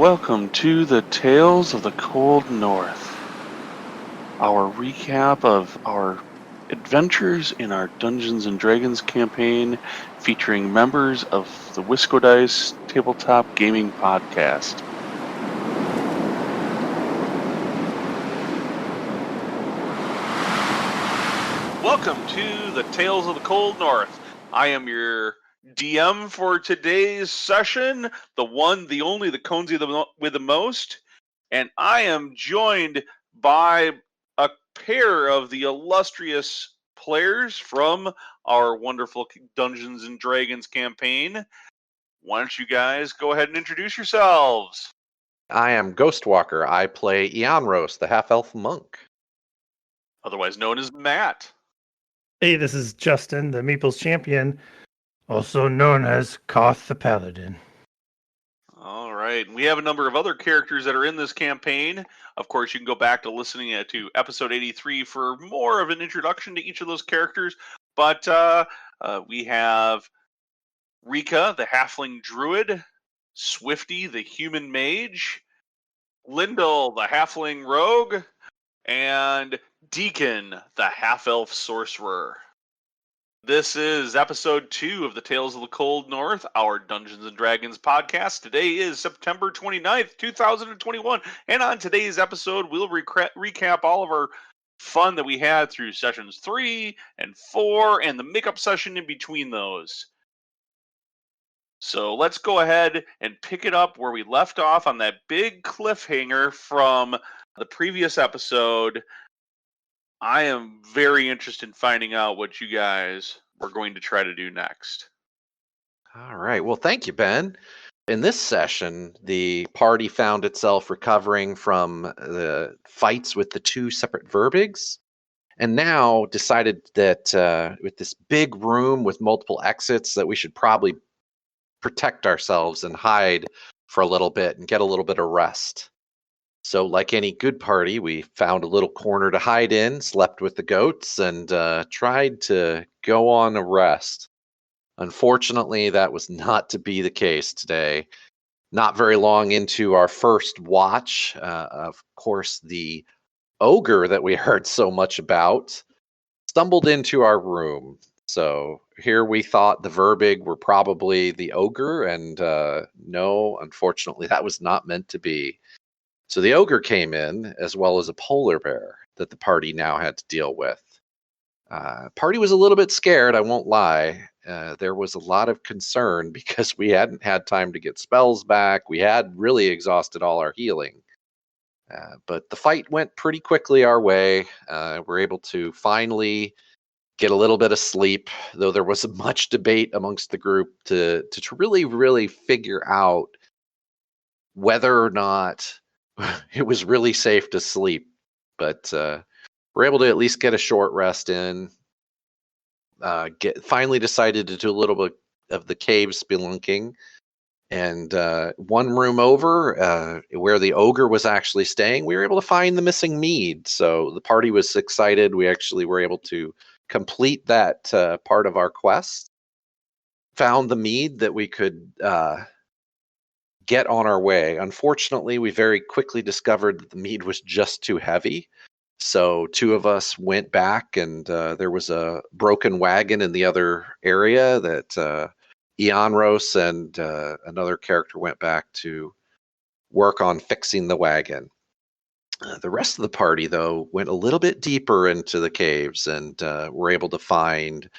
welcome to the Tales of the Cold North, our recap of our adventures in our Dungeons & Dragons campaign featuring members of the Wisco Dice Tabletop Gaming Podcast. Welcome to the Tales of the Cold North. I am your DM for today's session, the one, the only, the Conesy with the most, and I am joined by a pair of the illustrious players from our wonderful Dungeons and Dragons campaign. Why don't you guys go ahead and introduce yourselves? I am Ghostwalker. I play Eonros, the half-elf monk. Otherwise known as Matt. Hey, this is Justin, the Meeple's champion, also known as Koth the Paladin. All right. We have a number of other characters that are in this campaign. Of course, you can go back to listening to episode 83 for more of an introduction to each of those characters. But we have Rika, the halfling druid, Swifty, the human mage, Lyndall, the halfling rogue, and Deacon, the half-elf sorcerer. This is episode 2 of the Tales of the Cold North, our Dungeons & Dragons podcast. Today is September 29th, 2021, and on today's episode, we'll recap all of our fun that we had through sessions 3 and 4 and the makeup session in between those. So let's go ahead and pick it up where we left off on that big cliffhanger from the previous episode. I am very interested in finding out what you guys are going to try to do next. All right. Well, thank you, Ben. In this session, the party found itself recovering from the fights with the two separate Verbigs, and now decided that with this big room with multiple exits, that we should probably protect ourselves and hide for a little bit and get a little bit of rest. So, like any good party, we found a little corner to hide in, slept with the goats, and tried to go on a rest. Unfortunately, that was not to be the case today. Not very long into our first watch, of course, the ogre that we heard so much about stumbled into our room. So here we thought the Verbig were probably the ogre, and no, unfortunately, that was not meant to be. So the ogre came in, as well as a polar bear that the party now had to deal with. Party was a little bit scared, I won't lie. There was a lot of concern because we hadn't had time to get spells back. We had really exhausted all our healing. But the fight went pretty quickly our way. We're able to finally get a little bit of sleep, though there was much debate amongst the group to really figure out whether or not it was really safe to sleep. But we're able to at least get a short rest in. Finally decided to do a little bit of the cave spelunking. And one room over, where the ogre was actually staying, we were able to find the missing Mead. So the party was excited. We actually were able to complete that part of our quest. Found the Mead that we could get on our way. Unfortunately, we very quickly discovered that the Mead was just too heavy. So two of us went back, and there was a broken wagon in the other area that Eonros and another character went back to work on fixing the wagon. The rest of the party, though, went a little bit deeper into the caves and were able to find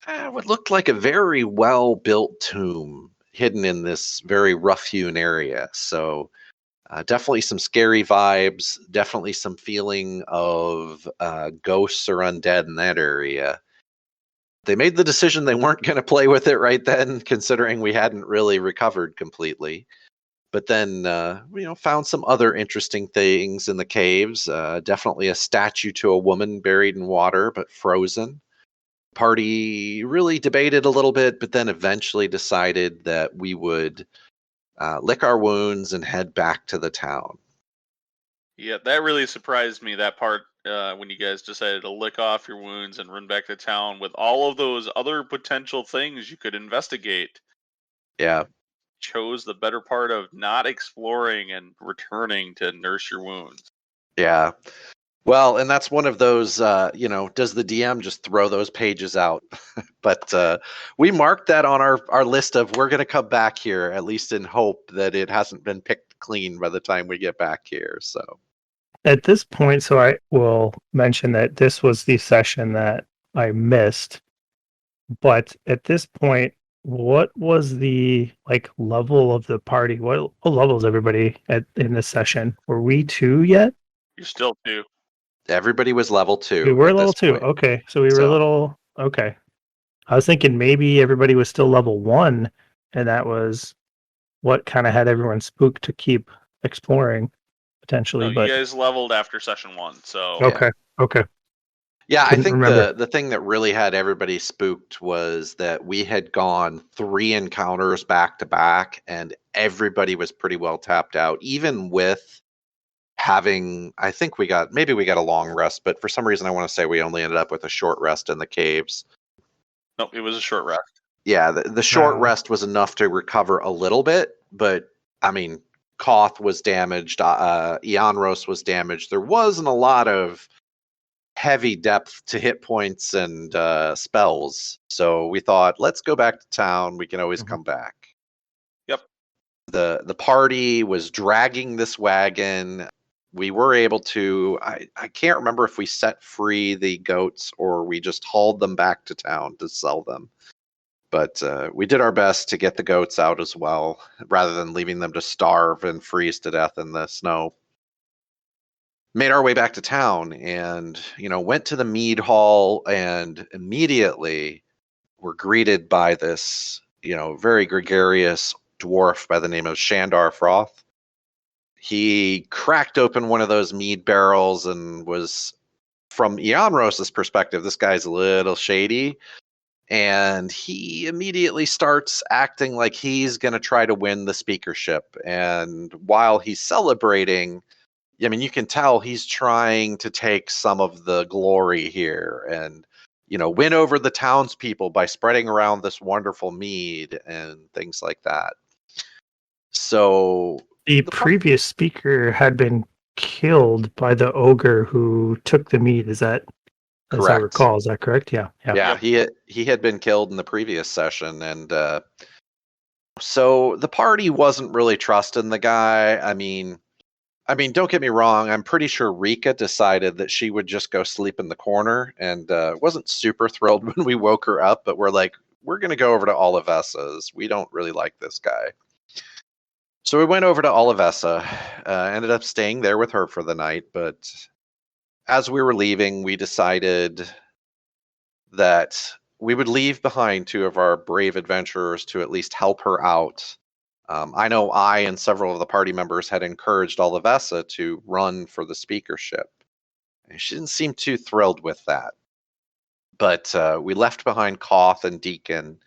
what looked like a very well-built tomb hidden in this very rough-hewn area. So definitely some scary vibes, definitely some feeling of ghosts or undead in that area. They made the decision they weren't going to play with it right then, considering we hadn't really recovered completely. But then, found some other interesting things in the caves. Definitely a statue to a woman buried in water, but frozen. Party really debated a little bit, but then eventually decided that we would lick our wounds and head back to the town. Yeah, that really surprised me, that part, when you guys decided to lick off your wounds and run back to town with all of those other potential things you could investigate. Yeah. chose the better part of not exploring and returning to nurse your wounds. Yeah. Well, and that's one of those, does the DM just throw those pages out? But we marked that on our list of we're going to come back here, at least in hope that it hasn't been picked clean by the time we get back here. So At this point, so I will mention that this was the session that I missed. But at this point, what was the level of the party? What level is everybody at in this session? Were we 2 yet? You're still 2. everybody was level 2. We were at level this 2. point. Okay, so we were a little okay. I was thinking maybe everybody was still level 1, and that was what kind of had everyone spooked to keep exploring potentially. No, but you guys leveled after session 1, so okay. Yeah, I Couldn't think remember. the thing that really had everybody spooked was that we had gone 3 encounters back to back, and everybody was pretty well tapped out, even with having, I think maybe we got a long rest, but for some reason I want to say we only ended up with a short rest in the caves. Nope, it was a short rest. Yeah, the short rest was enough to recover a little bit, but I mean, Koth was damaged, Ianros was damaged. There wasn't a lot of heavy depth to hit points and spells, so we thought, let's go back to town. We can always come back. Yep. The party was dragging this wagon. We were able to, I can't remember if we set free the goats or we just hauled them back to town to sell them. But we did our best to get the goats out as well, rather than leaving them to starve and freeze to death in the snow. Made our way back to town and, went to the Mead Hall, and immediately were greeted by this, very gregarious dwarf by the name of Shandar Froth. He cracked open one of those mead barrels and was, from Ianros's perspective, this guy's a little shady. And he immediately starts acting like he's going to try to win the speakership. And while he's celebrating, I mean, you can tell he's trying to take some of the glory here and, win over the townspeople by spreading around this wonderful mead and things like that. So The previous speaker had been killed by the ogre who took the mead. Is that, as I recall, is that correct? Yeah. Yeah, he had been killed in the previous session, and so the party wasn't really trusting the guy. I mean, don't get me wrong. I'm pretty sure Rika decided that she would just go sleep in the corner, and wasn't super thrilled when we woke her up. But we're like, we're gonna go over to Olivessa's. We don't really like this guy. So we went over to Olivessa, ended up staying there with her for the night. But as we were leaving, we decided that we would leave behind 2 of our brave adventurers to at least help her out. I know I and several of the party members had encouraged Olivessa to run for the speakership. And she didn't seem too thrilled with that. But we left behind Koth and Deacon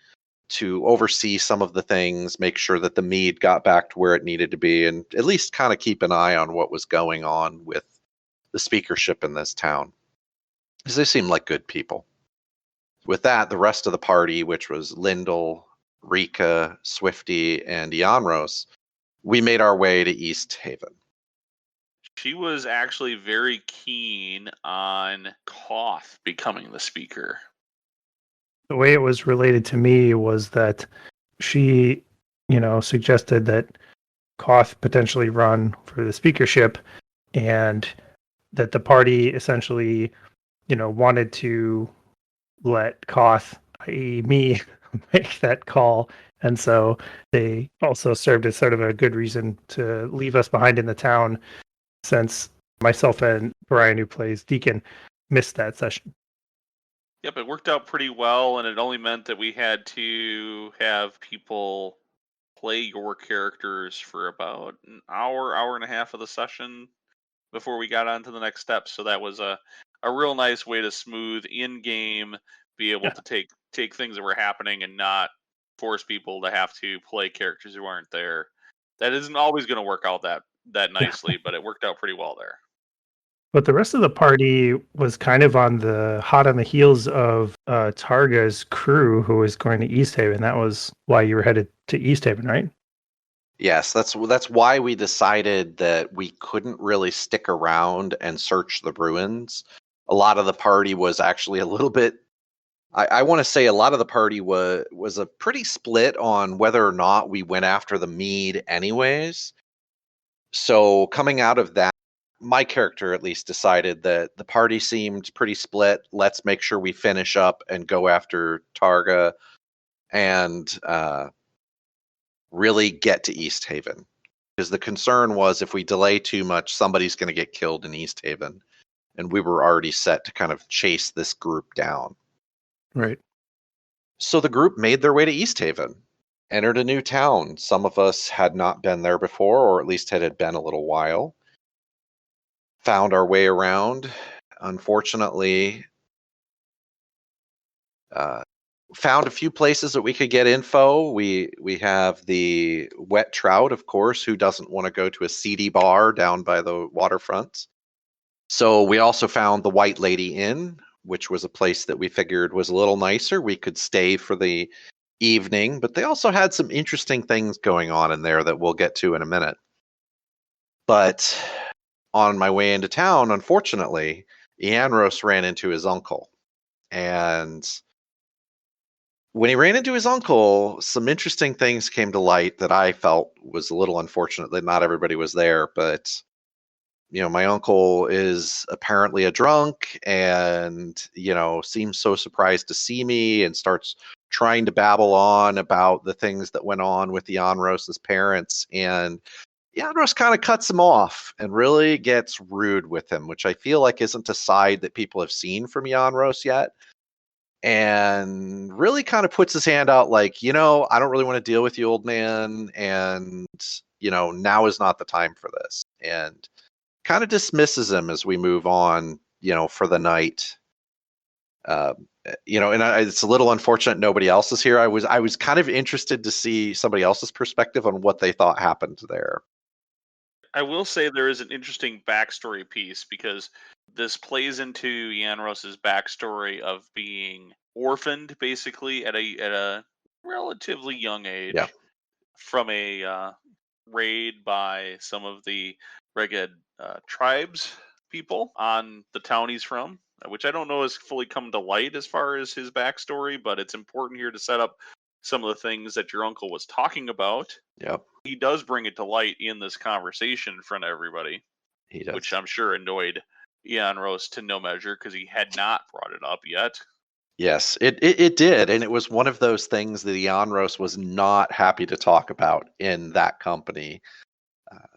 to oversee some of the things, make sure that the mead got back to where it needed to be, and at least kind of keep an eye on what was going on with the speakership in this town, because they seemed like good people. With that, the rest of the party, which was Lyndall, Rika, Swifty, and Ianros, we made our way to Easthaven. She was actually very keen on Koth becoming the speaker. The way it was related to me was that she, suggested that Koth potentially run for the speakership, and that the party essentially, wanted to let Koth, i.e. me, make that call. And so they also served as sort of a good reason to leave us behind in the town, since myself and Brian, who plays Deacon, missed that session. Yep, it worked out pretty well, and it only meant that we had to have people play your characters for about an hour and a half of the session before we got on to the next step. So that was a real nice way to smooth in-game, be able to take things that were happening and not force people to have to play characters who aren't there. That isn't always going to work out that nicely, but it worked out pretty well there. But the rest of the party was kind of hot on the heels of Targa's crew, who was going to Easthaven. That was why you were headed to Easthaven, right? Yes, that's why we decided that we couldn't really stick around and search the ruins. A lot of the party was actually a little bit. I want to say a lot of the party was a pretty split on whether or not we went after the Mead, anyways. So coming out of that, my character at least decided that the party seemed pretty split. Let's make sure we finish up and go after Targa and really get to Easthaven. Because the concern was if we delay too much, somebody's going to get killed in Easthaven. And we were already set to kind of chase this group down. Right. So the group made their way to Easthaven, entered a new town. Some of us had not been there before, or at least had been a little while. Found our way around. Unfortunately, found a few places that we could get info. We have the Wet Trout, of course, who doesn't want to go to a seedy bar down by the waterfront. So we also found the White Lady Inn, which was a place that we figured was a little nicer. We could stay for the evening, but they also had some interesting things going on in there that we'll get to in a minute. But on my way into town, unfortunately, Ianros ran into his uncle. And when he ran into his uncle, some interesting things came to light that I felt was a little unfortunate that not everybody was there. But, my uncle is apparently a drunk and, seems so surprised to see me and starts trying to babble on about the things that went on with Ianros's parents. And Ianros kind of cuts him off and really gets rude with him, which I feel like isn't a side that people have seen from Ianros yet. And really kind of puts his hand out like, I don't really want to deal with you, old man. And, now is not the time for this. And kind of dismisses him as we move on, for the night. It's a little unfortunate nobody else is here. I was kind of interested to see somebody else's perspective on what they thought happened there. I will say there is an interesting backstory piece because this plays into Yanros's backstory of being orphaned, basically at a relatively young age, Yeah. from a raid by some of the Reged tribes people on the town he's from, which I don't know has fully come to light as far as his backstory, but it's important here to set up some of the things that your uncle was talking about. Yep. He does bring it to light in this conversation in front of everybody, He does. which I'm sure annoyed Ian Rose to no measure because he had not brought it up yet. Yes, it did. And it was one of those things that Ianros was not happy to talk about in that company.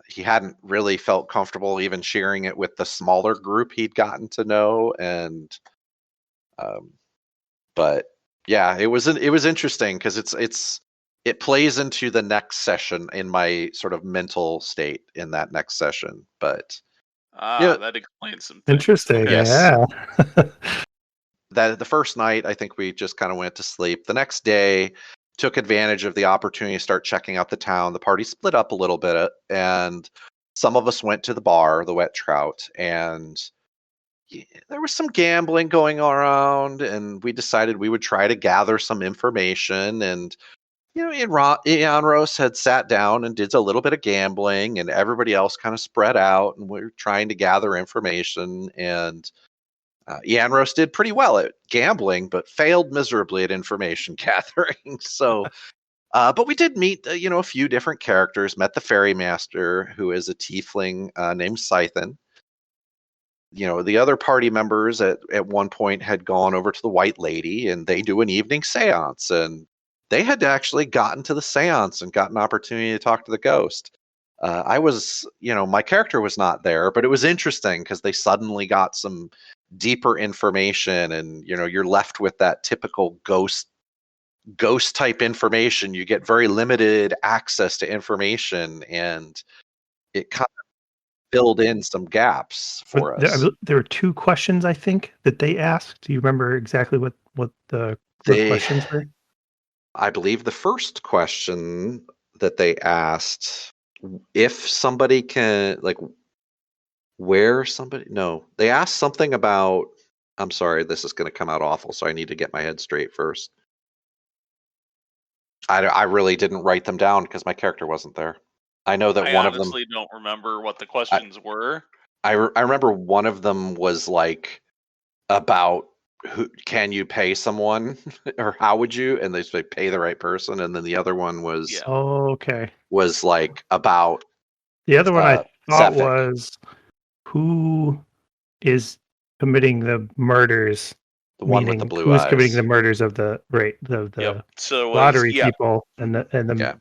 He hadn't really felt comfortable even sharing it with the smaller group he'd gotten to know. And, but yeah, it was interesting because it plays into the next session in my sort of mental state in that next session. But that explains some things. Interesting. Okay. Yes. Yeah. That the first night, I think we just kind of went to sleep. The next day, took advantage of the opportunity to start checking out the town. The party split up a little bit, and some of us went to the bar, the Wet Trout, and there was some gambling going around. And we decided we would try to gather some information. And Ianros had sat down and did a little bit of gambling, and everybody else kind of spread out, and we were trying to gather information. And Ianros did pretty well at gambling, but failed miserably at information gathering. So, but we did meet, a few different characters. Met the ferrymaster, who is a tiefling named Scythen. The other party members at one point had gone over to the White Lady, and they do an evening seance. And they had actually gotten to the seance and got an opportunity to talk to the ghost. I was, my character was not there, but it was interesting because they suddenly got some deeper information, and you're left with that typical ghost type information. You get very limited access to information, and it kind of filled in some gaps for us. There were two questions, I think, that they asked. Do you remember exactly what the questions were? I believe the first question that they asked, if somebody can, like, where somebody, no, they asked something about, I'm sorry, this is going to come out awful, so I need to get my head straight first. I really didn't write them down because my character wasn't there. I know that I one of them. honestly don't remember what the questions were. I remember one of them was like about who can you pay someone or how would you, and they say pay the right person, and then the other one was Yeah. Oh, okay. like about The other one I thought Sefik. was who is committing the murders, The one with the meaning blue who is committing eyes. the murders of the Yep. So it was lottery people and the Yeah,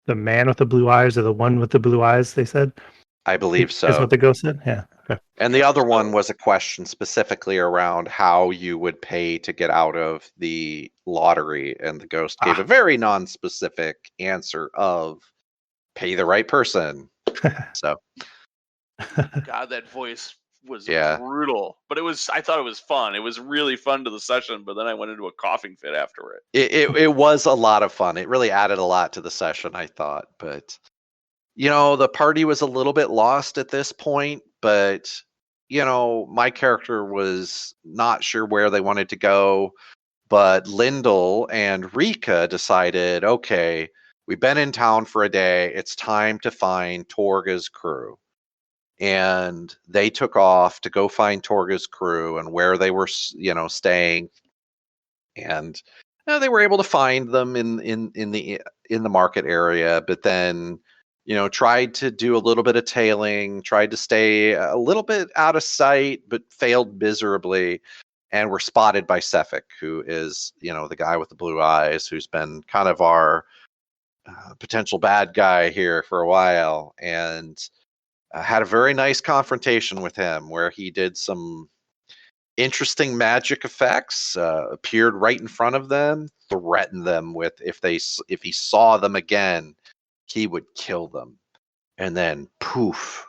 the man with the blue eyes or the one with the blue eyes, they said. I believe Is so. what the ghost said? Yeah. Okay. And the other one was a question specifically around how you would pay to get out of the lottery, and the ghost gave a very non-specific answer of pay the right person. So God, that voice was Yeah. brutal. But I thought it was fun. It was really fun to the session, but then I went into a coughing fit after it. it was a lot of fun. It really added a lot to the session, I thought. But the party was a little bit lost at this point, but my character was not sure where they wanted to go. But Lyndall and Rika decided, okay, we've been in town for a day. It's time to find Torga's crew. And they took off to go find Torga's crew and where they were, staying. And they were able to find them in the market area, but then tried to do a little bit of tailing, tried to stay a little bit out of sight, but failed miserably, and were spotted by Sefik, who is the guy with the blue eyes, who's been kind of our potential bad guy here for a while, and had a very nice confrontation with him where he did some interesting magic effects, appeared right in front of them, threatened them with if he saw them again, he would kill them, and then poof,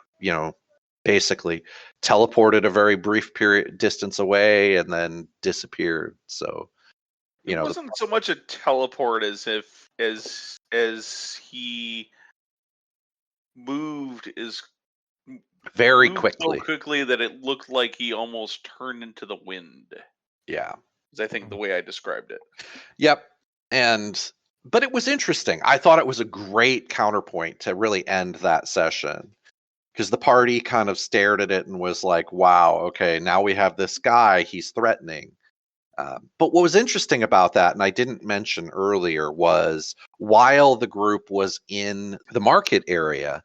basically teleported a very brief period distance away and then disappeared. So It wasn't so much a teleport as he moved very moved quickly. so quickly that it looked like he almost turned into the wind. Yeah. Is I think the way I described it. Yep. But it was interesting. I thought it was a great counterpoint to really end that session, because the party kind of stared at it and was like, wow, okay, now we have this guy, he's threatening. But what was interesting about that, and I didn't mention earlier, was while the group was in the market area,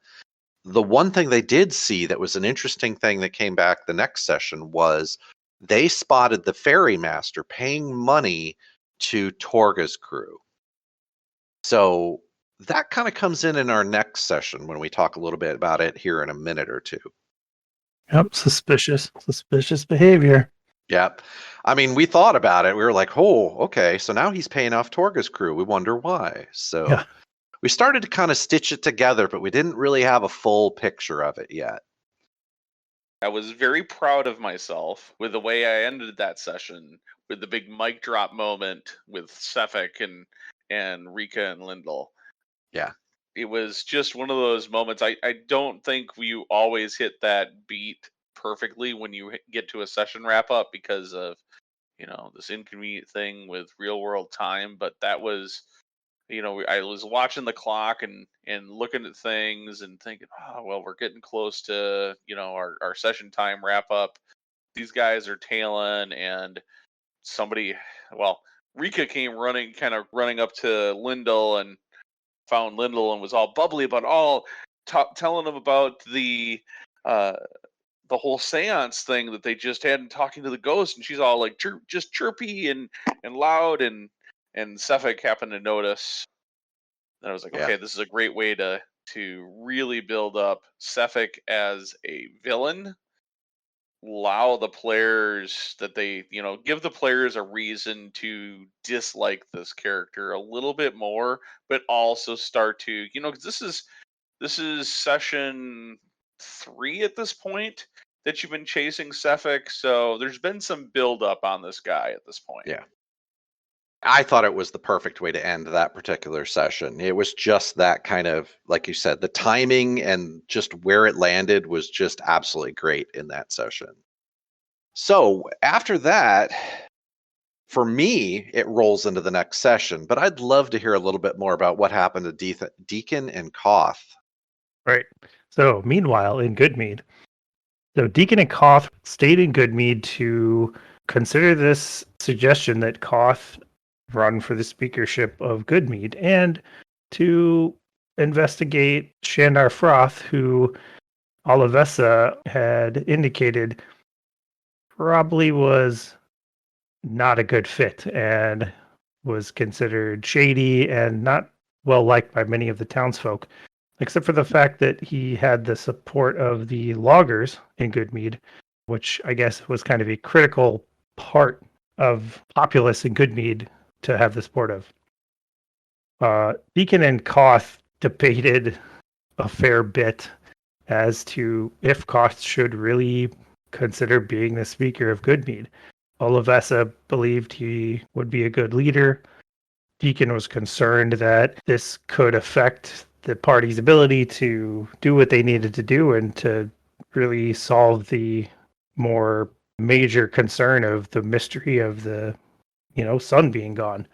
the one thing they did see that was an interesting thing that came back the next session was they spotted the ferry master paying money to Torga's crew. So that kind of comes in our next session when we talk a little bit about it here in a minute or two. Yep, suspicious behavior. Yep. I mean, we thought about it. We were like, oh, okay, so now he's paying off Torga's crew. We wonder why. So Yeah. we started to kind of stitch it together, but we didn't really have a full picture of it yet. I was very proud of myself with the way I ended that session, with the big mic drop moment with Sefik and Rika and Lyndall. Yeah. It was just one of those moments. I don't think you always hit that beat perfectly when you get to a session wrap up because of this inconvenient thing with real world time. But that was, I was watching the clock and looking at things and thinking, oh well, we're getting close to our session time wrap up. These guys are tailing, and Rika came kind of running up to Lyndall and found Lyndall and was all bubbly about telling him about the whole seance thing that they just had and talking to the ghost, and she's all like just chirpy and loud, and Sefik happened to notice. And I was like, Yeah. okay, this is a great way to really build up Sefik as a villain. Allow the players that they give the players a reason to dislike this character a little bit more, but also start to because this is session 3 at this point that you've been chasing Sefik, so there's been some build up on this guy at this point. Yeah. I thought it was the perfect way to end that particular session. It was just that kind of, like you said, the timing and just where it landed was just absolutely great in that session. So after that, for me, it rolls into the next session, but I'd love to hear a little bit more about what happened to Deacon and Koth Right. So, meanwhile, in Goodmead, so Deacon and Koth stayed in Goodmead to consider this suggestion that Koth run for the speakership of Goodmead and to investigate Shandar Froth, who Olivessa had indicated probably was not a good fit and was considered shady and not well liked by many of the townsfolk, except for the fact that he had the support of the loggers in Goodmead, which I guess was kind of a critical part of populace in Goodmead to have the support of. Deacon and Koth debated a fair bit as to if Koth should really consider being the speaker of Goodmead. Olivessa believed he would be a good leader. Deacon was concerned that this could affect the party's ability to do what they needed to do and to really solve the more major concern of the mystery of the, sun being gone.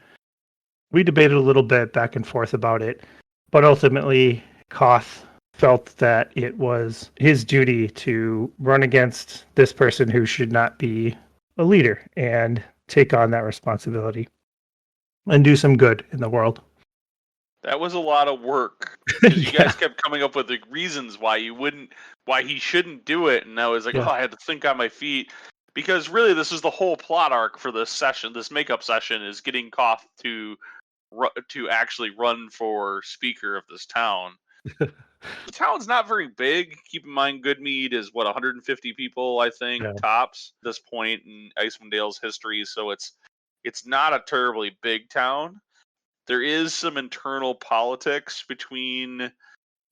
We debated a little bit back and forth about it, but ultimately Koth felt that it was his duty to run against this person who should not be a leader and take on that responsibility and do some good in the world. That was a lot of work because you guys kept coming up with the reasons why he shouldn't do it, and I was like, I had to think on my feet because really this is the whole plot arc for this session. This makeup session is getting Koth to actually run for speaker of this town. The town's not very big. Keep in mind, Goodmead is 150 people, I think, tops at this point in Icewind Dale's history. So it's not a terribly big town. There is some internal politics between,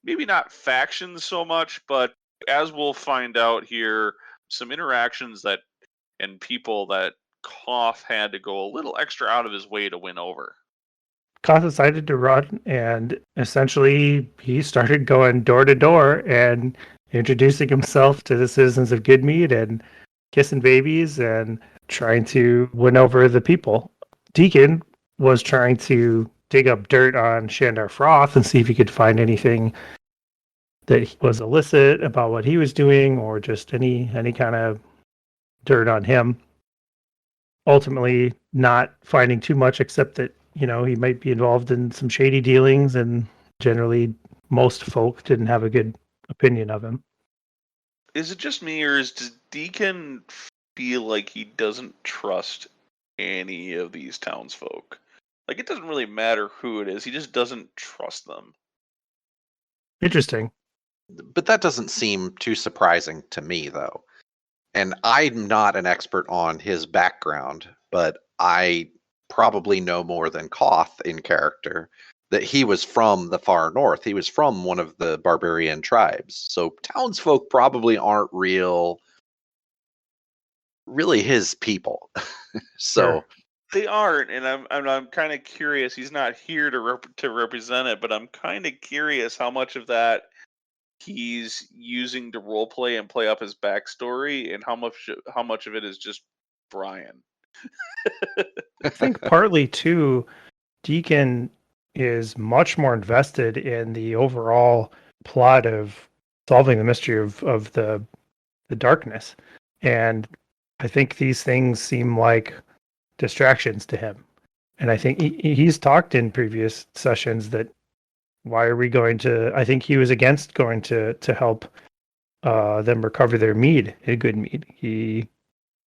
maybe not factions so much, but as we'll find out here, some interactions and people that Koth had to go a little extra out of his way to win over. Koth decided to run, and essentially he started going door to door and introducing himself to the citizens of Goodmead and kissing babies and trying to win over the people. Deacon was trying to dig up dirt on Shandar Froth and see if he could find anything that was illicit about what he was doing or just any kind of dirt on him. Ultimately, not finding too much except that he might be involved in some shady dealings, and generally most folk didn't have a good opinion of him. Is it just me, or does Deacon feel like he doesn't trust any of these townsfolk? Like, it doesn't really matter who it is, he just doesn't trust them. Interesting. But that doesn't seem too surprising to me, though. And I'm not an expert on his background, but I probably know more than Koth in character that he was from the far north. He was from one of the barbarian tribes. So townsfolk probably aren't really his people. So Sure. They aren't, and I'm kind of curious. He's not here to represent it, but I'm kind of curious how much of that he's using to roleplay and play up his backstory, and how much of it is just Brian. I think partly too, Deacon is much more invested in the overall plot of solving the mystery of the darkness, and I think these things seem like distractions to him. And I think he's talked in previous sessions that why are we going to? I think he was against going to help them recover their mead, a good mead. He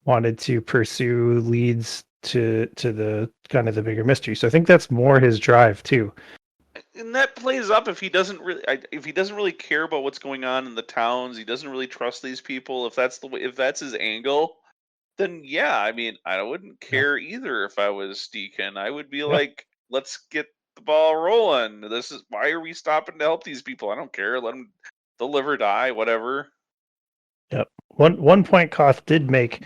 wanted to pursue leads to the kind of the bigger mystery. So I think that's more his drive too. And that plays up if he doesn't really care about what's going on in the towns. He doesn't really trust these people. If that's his angle, then yeah, I mean, I wouldn't care either if I was Deacon. I would be like, let's get the ball rolling. Why are we stopping to help these people? I don't care. Let them live or die, whatever. Yep. One point Koth did make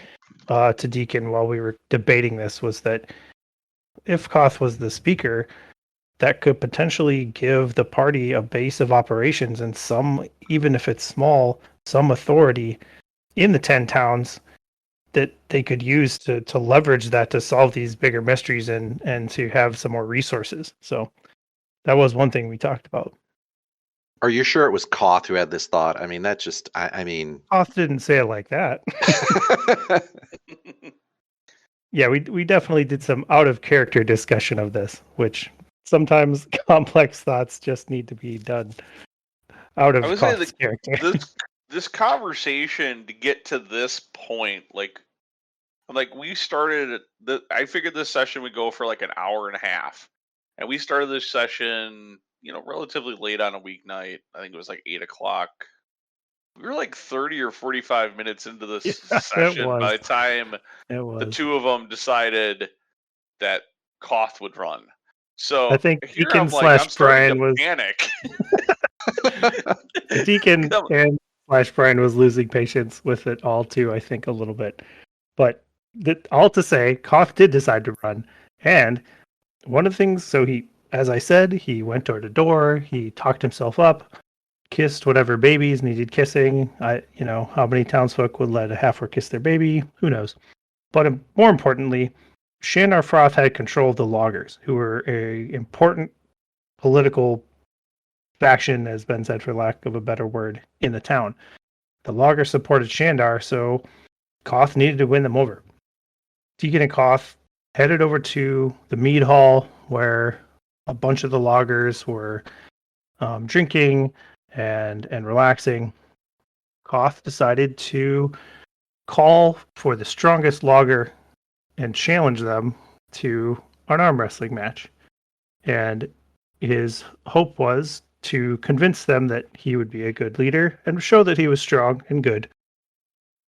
to Deacon while we were debating this was that if Koth was the speaker, that could potentially give the party a base of operations and some, even if it's small, some authority in the 10 towns that they could use to leverage that to solve these bigger mysteries and to have some more resources. So that was one thing we talked about. Are you sure it was Koth who had this thought? I mean, that just, I mean. Koth didn't say it like that. Yeah, we definitely did some out of character discussion of this, which sometimes complex thoughts just need to be done out I of would say Koth's character. this conversation to get to this point, like we started I figured this session would go for like an hour and a half, and we started this session, relatively late on a weeknight. I think it was like 8 o'clock. We were like 30 or 45 minutes into this Yeah, session by the time It the was. two of them decided that Koth would run. So I think here Deacon I'm like, I'm / starting Brian to was panic. Deacon and / Brian was losing patience with it all too, I think, a little bit. But all to say, Koth did decide to run. And one of the things, so he, as I said, he went door to door, he talked himself up, kissed whatever babies needed kissing. How many townsfolk would let a half-orc kiss their baby? Who knows? But more importantly, Shandar Froth had control of the loggers, who were a important political faction, as Ben said, for lack of a better word, in the town. The loggers supported Shandar, so Koth needed to win them over. Deacon and Koth headed over to the Mead Hall, where a bunch of the loggers were drinking and relaxing. Koth decided to call for the strongest logger and challenge them to an arm wrestling match. And his hope was to convince them that he would be a good leader and show that he was strong and good.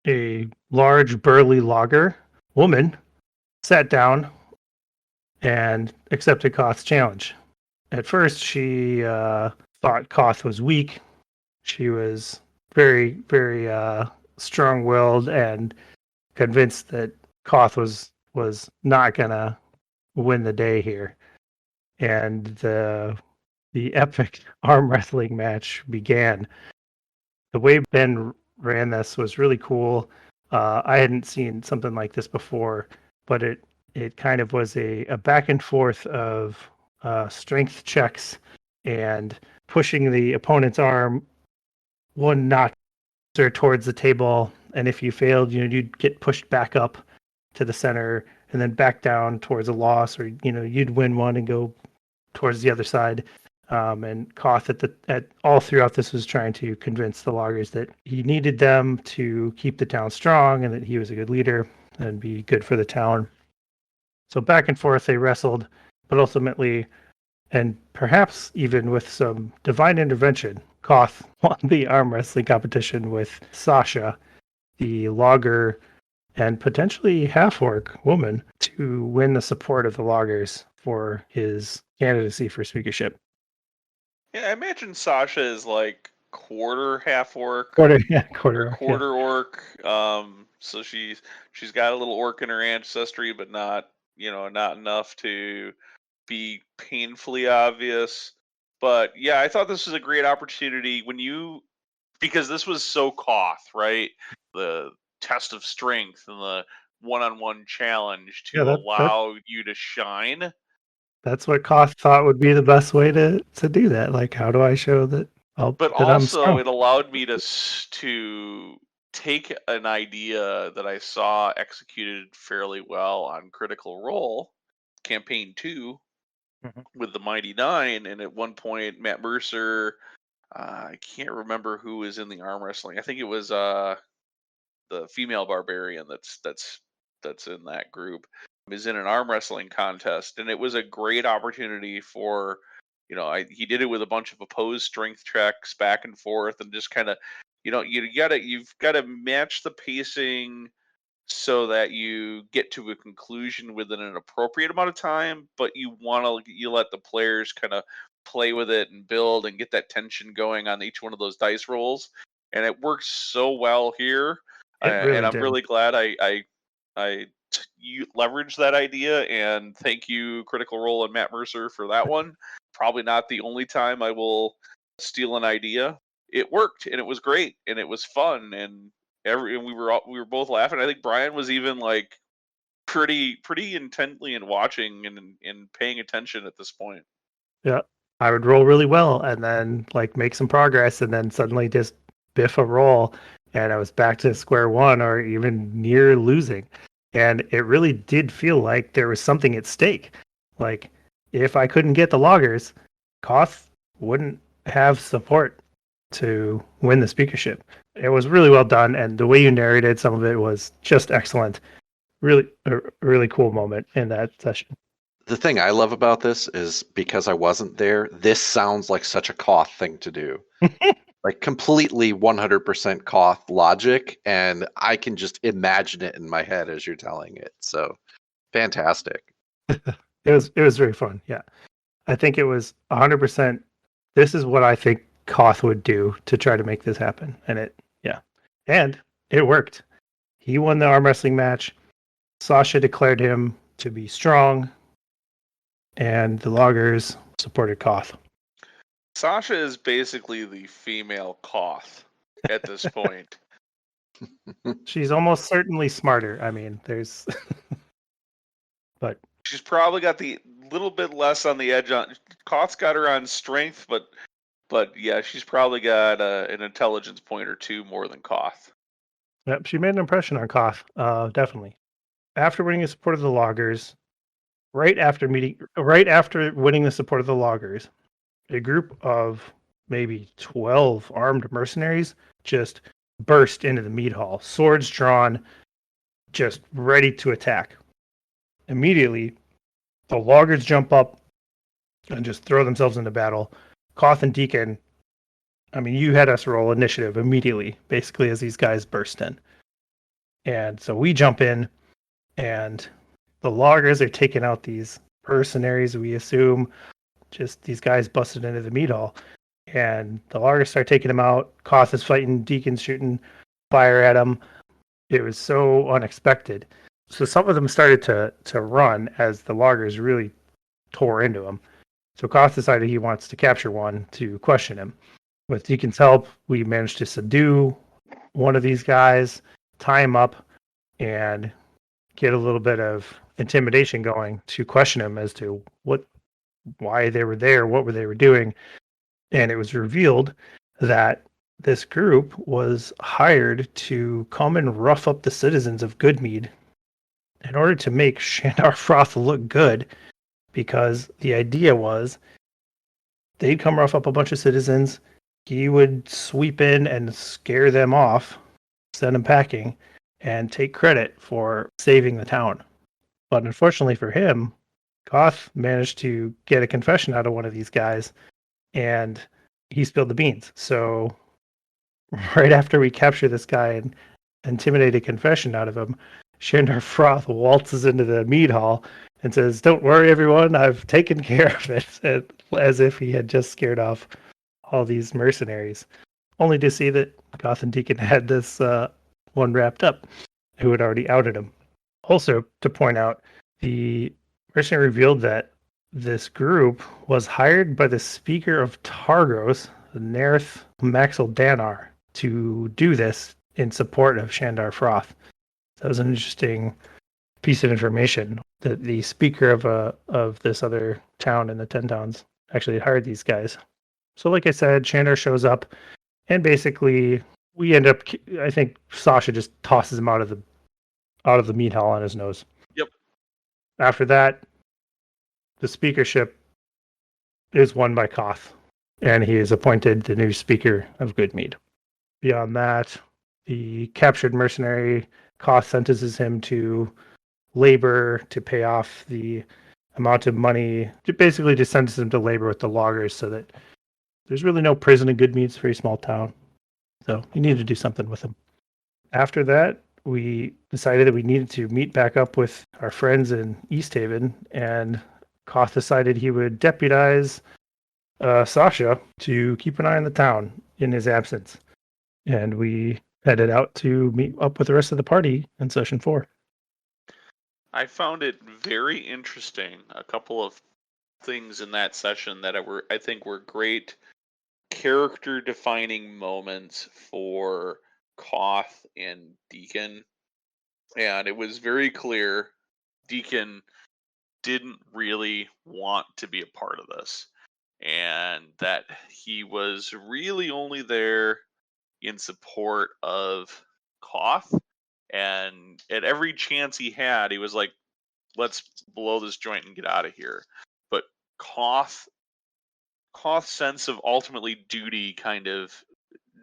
A large, burly logger woman sat down and accepted Koth's challenge. At first, she thought Koth was weak. She was very, very strong-willed and convinced that Koth was not gonna win the day here. And the epic arm wrestling match began. The way Ben ran this was really cool. I hadn't seen something like this before, but it kind of was a back and forth of strength checks and pushing the opponent's arm one notch towards the table, and if you failed, you'd get pushed back up to the center and then back down towards a loss, or you'd win one and go towards the other side. And Koth at all throughout this was trying to convince the loggers that he needed them to keep the town strong and that he was a good leader and be good for the town. So back and forth they wrestled, but ultimately, and perhaps even with some divine intervention, Koth won the arm wrestling competition with Sasha, the logger and potentially half-orc woman, to win the support of the loggers for his candidacy for speakership. Yeah, I imagine Sasha is like quarter half orc, Quarter orc. So she's got a little orc in her ancestry, but not enough to be painfully obvious. But yeah, I thought this was a great opportunity because this was so Koth, right? The test of strength and the one-on-one challenge to allow you to shine. That's what Koth thought would be the best way to do that. Like, how do I show that? But also, it allowed me to take an idea that I saw executed fairly well on Critical Role, Campaign 2, with the Mighty Nine, and at one point, Matt Mercer, I can't remember who was in the arm wrestling. I think it was the female barbarian that's in that group, is in an arm wrestling contest, and it was a great opportunity for he did it with a bunch of opposed strength checks back and forth, and just kind of you've got to match the pacing so that you get to a conclusion within an appropriate amount of time, but you let the players kind of play with it and build and get that tension going on each one of those dice rolls, and it works so well here. And I'm really glad you leveraged that idea, and thank you, Critical Role and Matt Mercer, for that one. Probably not the only time I will steal an idea. It worked, and it was great, and it was fun, and we were both laughing. I think Brian was even like pretty intently and watching and paying attention at this point. Yeah, I would roll really well and then like make some progress and then suddenly just biff a roll and I was back to square one or even near losing. And it really did feel like there was something at stake. Like if I couldn't get the loggers, Koth wouldn't have support to win the speakership. It was really well done and the way you narrated some of it was just excellent. Really a really cool moment in that session. The thing I love about this is because I wasn't there, this sounds like such a Koth thing to do. Like completely 100% Koth logic, and I can just imagine it in my head as you're telling it. So fantastic. It was very fun. Yeah. I think it was 100%. This is what I think Koth would do to try to make this happen. And it worked. He won the arm wrestling match. Sasha declared him to be strong, and the loggers supported Koth. Sasha is basically the female Koth at this point. She's almost certainly smarter. I mean, there's, but She's probably got the little bit less on the edge on. Koth's got her on strength, but yeah, she's probably got an intelligence point or two more than Koth. yep, she made an impression on Koth. Definitely. After winning the support of the loggers, right after winning the support of the loggers, a group of maybe 12 armed mercenaries just burst into the mead hall, swords drawn, just ready to attack. Immediately, the loggers jump up and just throw themselves into battle. Koth and Deacon, I mean, you had us roll initiative immediately, basically, as these guys burst in. And so we jump in, and the loggers are taking out these mercenaries, we assume. Just these guys busted into the meat hall. And the loggers start taking them out. Koth is fighting, Deacon's shooting fire at him. It was so unexpected. So some of them started to run as the loggers really tore into him. So Koth decided he wants to capture one to question him. With Deacon's help, we managed to subdue one of these guys, tie him up, and get a little bit of intimidation going to question him as to why they were there, what they were doing. And it was revealed that this group was hired to come and rough up the citizens of Goodmead in order to make Shandar Froth look good, because the idea was they'd come rough up a bunch of citizens, he would sweep in and scare them off, send them packing, and take credit for saving the town. But unfortunately for him, Koth managed to get a confession out of one of these guys, and he spilled the beans. So right after we capture this guy and intimidate a confession out of him, Shandar Froth waltzes into the mead hall and says, "Don't worry, everyone, I've taken care of it," as if he had just scared off all these mercenaries, only to see that Koth and Deacon had this one wrapped up who had already outed him. Also, to point out, the mercenary revealed that this group was hired by the Speaker of Targos, Nerith Maxil Danar, to do this in support of Shandar Froth. That was an interesting piece of information that the speaker of this other town in the 10 towns actually hired these guys. So like I said, Shandar shows up, and basically we end up, I think Sasha just tosses him out of the meat hall on his nose. Yep. After that, the speakership is won by Koth, and he is appointed the new speaker of Goodmead. Beyond that, the captured mercenary, Koth sentences him to labor to pay off the amount of money. Basically, just sentences him to labor with the loggers so that there's really no prison in Goodmead. It's a very small town. So you need to do something with him. After that, we decided that we needed to meet back up with our friends in Easthaven, and Koth decided he would deputize Sasha to keep an eye on the town in his absence. And we headed out to meet up with the rest of the party in session 4. I found it very interesting. A couple of things in that session that I think were great character defining moments for Koth and Deacon. And it was very clear Deacon didn't really want to be a part of this. and that he was really only there in support of Koth. And at every chance he had, he was like, let's blow this joint and get out of here. But Koth's sense of ultimately duty kind of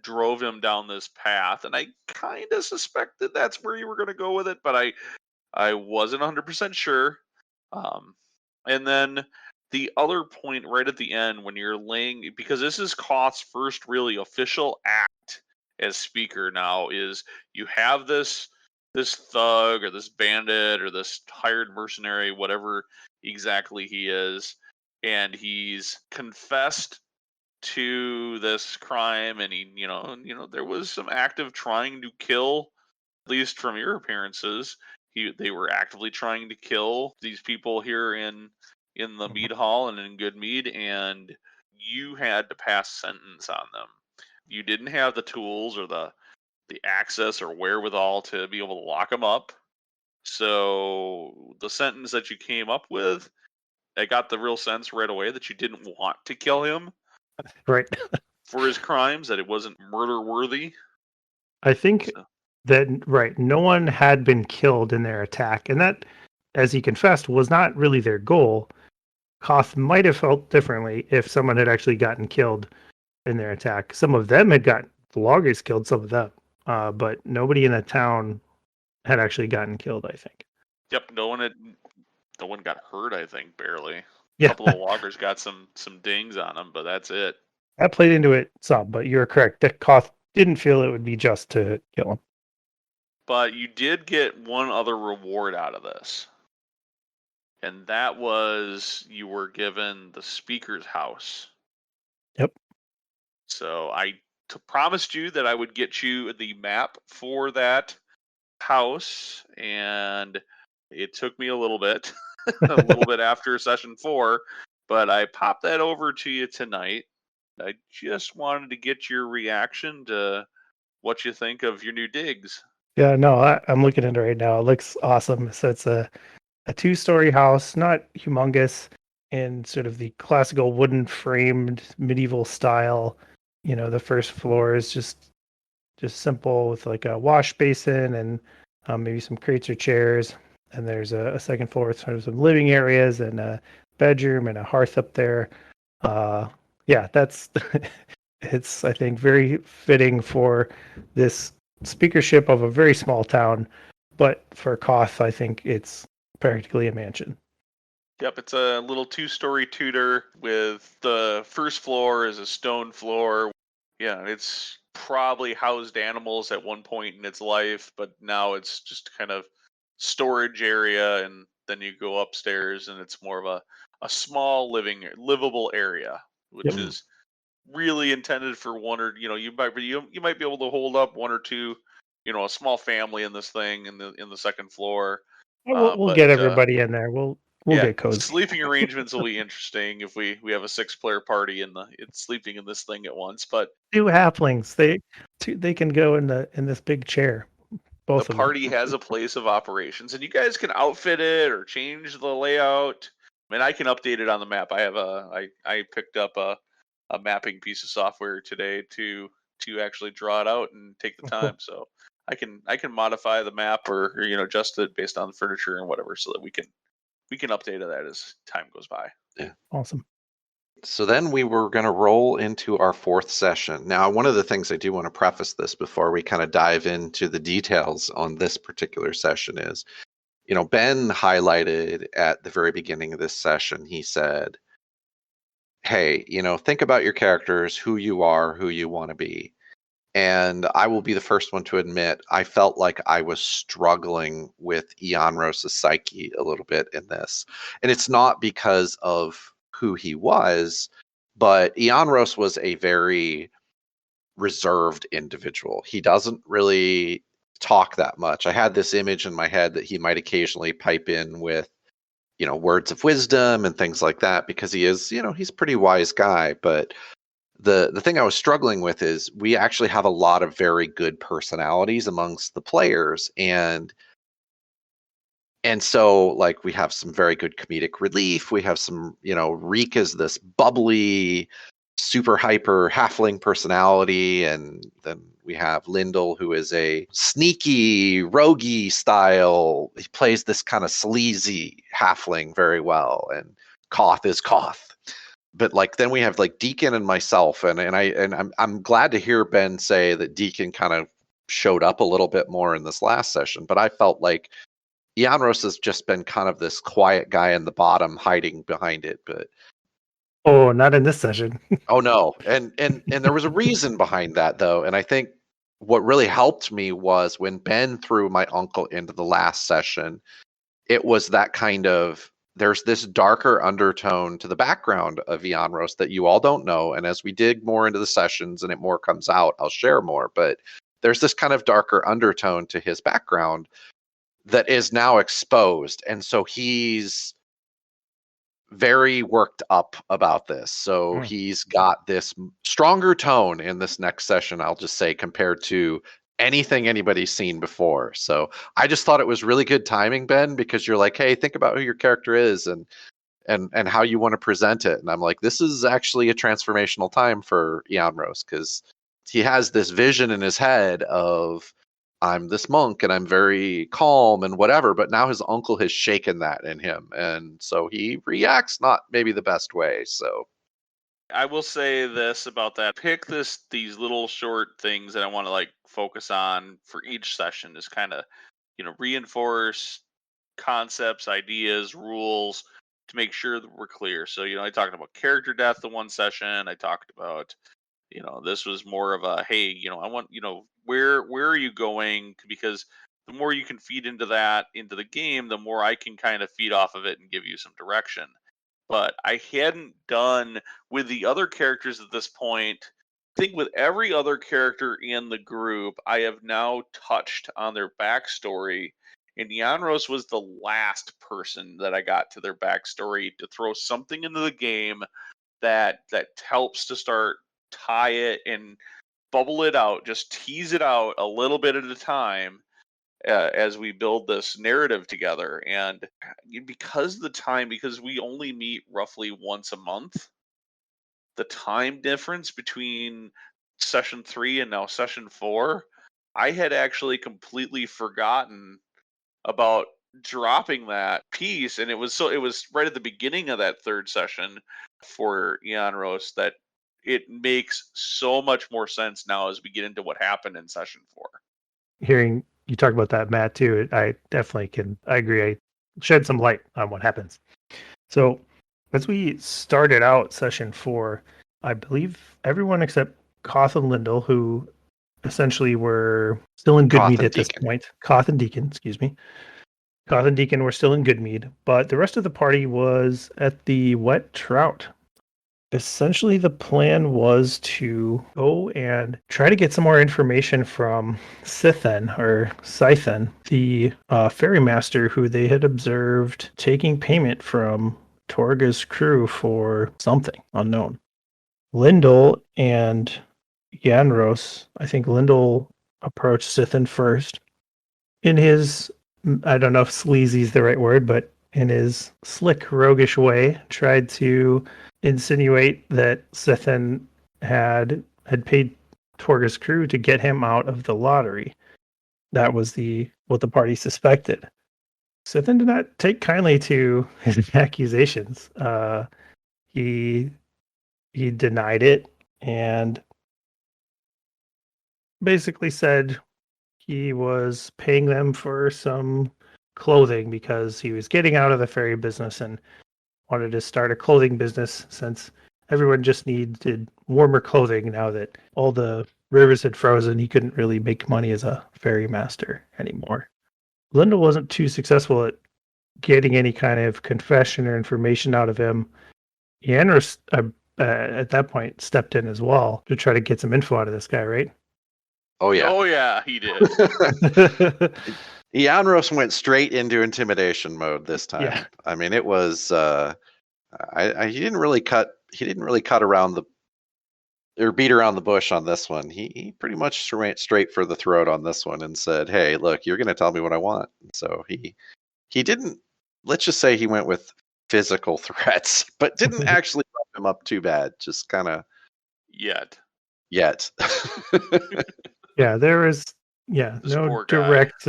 drove him down this path, and I kind of suspected that's where you were going to go with it, but I wasn't 100% sure. And then the other point right at the end when you're laying, because this is Koth's first really official act as speaker now, is you have this thug or this bandit or this hired mercenary, whatever exactly he is, and he's confessed to this crime, and he, there was some active trying to kill, at least from your appearances. They were actively trying to kill these people here in the Mead Hall and in Good Mead, and you had to pass sentence on them. You didn't have the tools or the access or wherewithal to be able to lock them up. So the sentence that you came up with, I got the real sense right away that you didn't want to kill him. Right. For his crimes, that it wasn't murder worthy. I think that, right, no one had been killed in their attack, and that, as he confessed, was not really their goal. Koth might have felt differently if someone had actually gotten killed in their attack. Some of them had gotten, the loggers killed some of them, but nobody in the town had actually gotten killed, I think. Yep, no one got hurt, I think, barely. Yeah. A couple of loggers got some dings on them, but that's it. That played into it some, but you're correct. That Koth didn't feel it would be just to kill him. But you did get one other reward out of this. And that was you were given the speaker's house. Yep. So I promised you that I would get you the map for that house, and it took me a little bit, a little bit after session 4, but I popped that over to you tonight. I just wanted to get your reaction to what you think of your new digs. Yeah, no, I'm looking at it right now. It looks awesome. So it's a 2-story house, not humongous, in sort of the classical wooden framed medieval style. The first floor is just simple with like a wash basin and maybe some crates or chairs. And there's a second floor with sort of some living areas and a bedroom and a hearth up there. Yeah, that's it's, I think, very fitting for this speakership of a very small town. But for Koth, I think it's practically a mansion. Yep, it's a little 2-story Tudor with the first floor is a stone floor. Yeah, it's probably housed animals at one point in its life, but now it's just kind of storage area, and then you go upstairs and it's more of a small livable area, which Yep. is really intended for one, or you might be able to hold up one or two, a small family in this thing in the second floor. We'll get everybody in there. We'll get cozy. Sleeping arrangements will be interesting if we have a 6-player party it's sleeping in this thing at once. But 2 halflings, they can go in this big chair. Both the of them. party has a place of operations, and you guys can outfit it or change the layout. I mean, I can update it on the map. I picked up a mapping piece of software today to actually draw it out and take the time. So I can modify the map or adjust it based on the furniture and whatever, so that we can update that as time goes by. Yeah. Awesome. So then we were going to roll into our 4th session. Now, one of the things I do want to preface this before we kind of dive into the details on this particular session is, Ben highlighted at the very beginning of this session, he said, hey, think about your characters, who you are, who you want to be. And I will be the first one to admit, I felt like I was struggling with Ianros' psyche a little bit in this. And it's not because of who he was, but Ianros was a very reserved individual. He doesn't really talk that much. I had this image in my head that he might occasionally pipe in with, words of wisdom and things like that, because he is, he's a pretty wise guy. But the thing I was struggling with is we actually have a lot of very good personalities amongst the players, and And so, like, we have some very good comedic relief. We have some, Reek is this bubbly, super hyper halfling personality. And then we have Lyndall, who is a sneaky, roguey style. He plays this kind of sleazy halfling very well. And Koth is Koth. But like then we have like Deacon and myself, and I'm glad to hear Ben say that Deacon kind of showed up a little bit more in this last session. But I felt like Ianros has just been kind of this quiet guy in the bottom, hiding behind it. But Oh, not in this session. oh no, and there was a reason behind that though, and I think what really helped me was when Ben threw my uncle into the last session. It was that kind of there's this darker undertone to the background of Ianros that you all don't know, and as we dig more into the sessions and it more comes out, I'll share more. But there's this kind of darker undertone to his background that is now exposed. And so he's very worked up about this. So he's got this stronger tone in this next session, I'll just say, compared to anything anybody's seen before. So I just thought it was really good timing, Ben, because you're like, hey, think about who your character is and how you want to present it. And I'm like, this is actually a transformational time for Ianros, because he has this vision in his head of I'm this monk and I'm very calm and whatever, but now his uncle has shaken that in him. And so he reacts not maybe the best way. So I will say this about that. Pick these little short things that I want to like focus on for each session is kind of, reinforce concepts, ideas, rules to make sure that we're clear. So, I talked about character death the one session. I talked about, this was more of a, hey, I want, where are you going? Because the more you can feed into the game, the more I can kind of feed off of it and give you some direction. But I hadn't done with the other characters at this point. I think with every other character in the group, I have now touched on their backstory. And Yanros was the last person that I got to their backstory to throw something into the game that helps to start tie it and bubble it out, just tease it out a little bit at a time as we build this narrative together. And because we only meet roughly once a month, the time difference between session 3 and now session 4, I had actually completely forgotten about dropping that piece, and it was right at the beginning of that third session for Ianros that it makes so much more sense now as we get into what happened in session 4. Hearing you talk about that, Matt, too, I definitely I agree. I shed some light on what happens. So as we started out session 4, I believe everyone except Koth and Lyndall, who essentially were still in Goodmead at this point. Koth and Deacon, excuse me. Koth and Deacon were still in Goodmead, but the rest of the party was at the Wet Trout. Essentially, the plan was to go and try to get some more information from Scythen, the ferrymaster who they had observed taking payment from Torga's crew for something unknown. Lyndall and Yanros, I think Lyndall approached Scythen first. In his, I don't know if sleazy is the right word, but in his slick, roguish way, tried to insinuate that Scythen had paid Torga's crew to get him out of the lottery. That was what the party suspected. Scythen did not take kindly to his accusations. He denied it and basically said he was paying them for some clothing because he was getting out of the ferry business and wanted to start a clothing business since everyone just needed warmer clothing now that all the rivers had frozen. He couldn't really make money as a ferry master anymore. Linda wasn't too successful at getting any kind of confession or information out of him. Yanros, at that point, stepped in as well to try to get some info out of this guy, right? Oh yeah, he did. Ianros went straight into intimidation mode this time. Yeah. I mean, it was he didn't really cut around or beat around the bush on this one. He pretty much went straight for the throat on this one and said, "Hey, look, you're going to tell me what I want." And so he he didn't. Let's just say he went with physical threats, but didn't actually rough him up too bad. Just kind of Yet. Yeah, there was This no poor guy. direct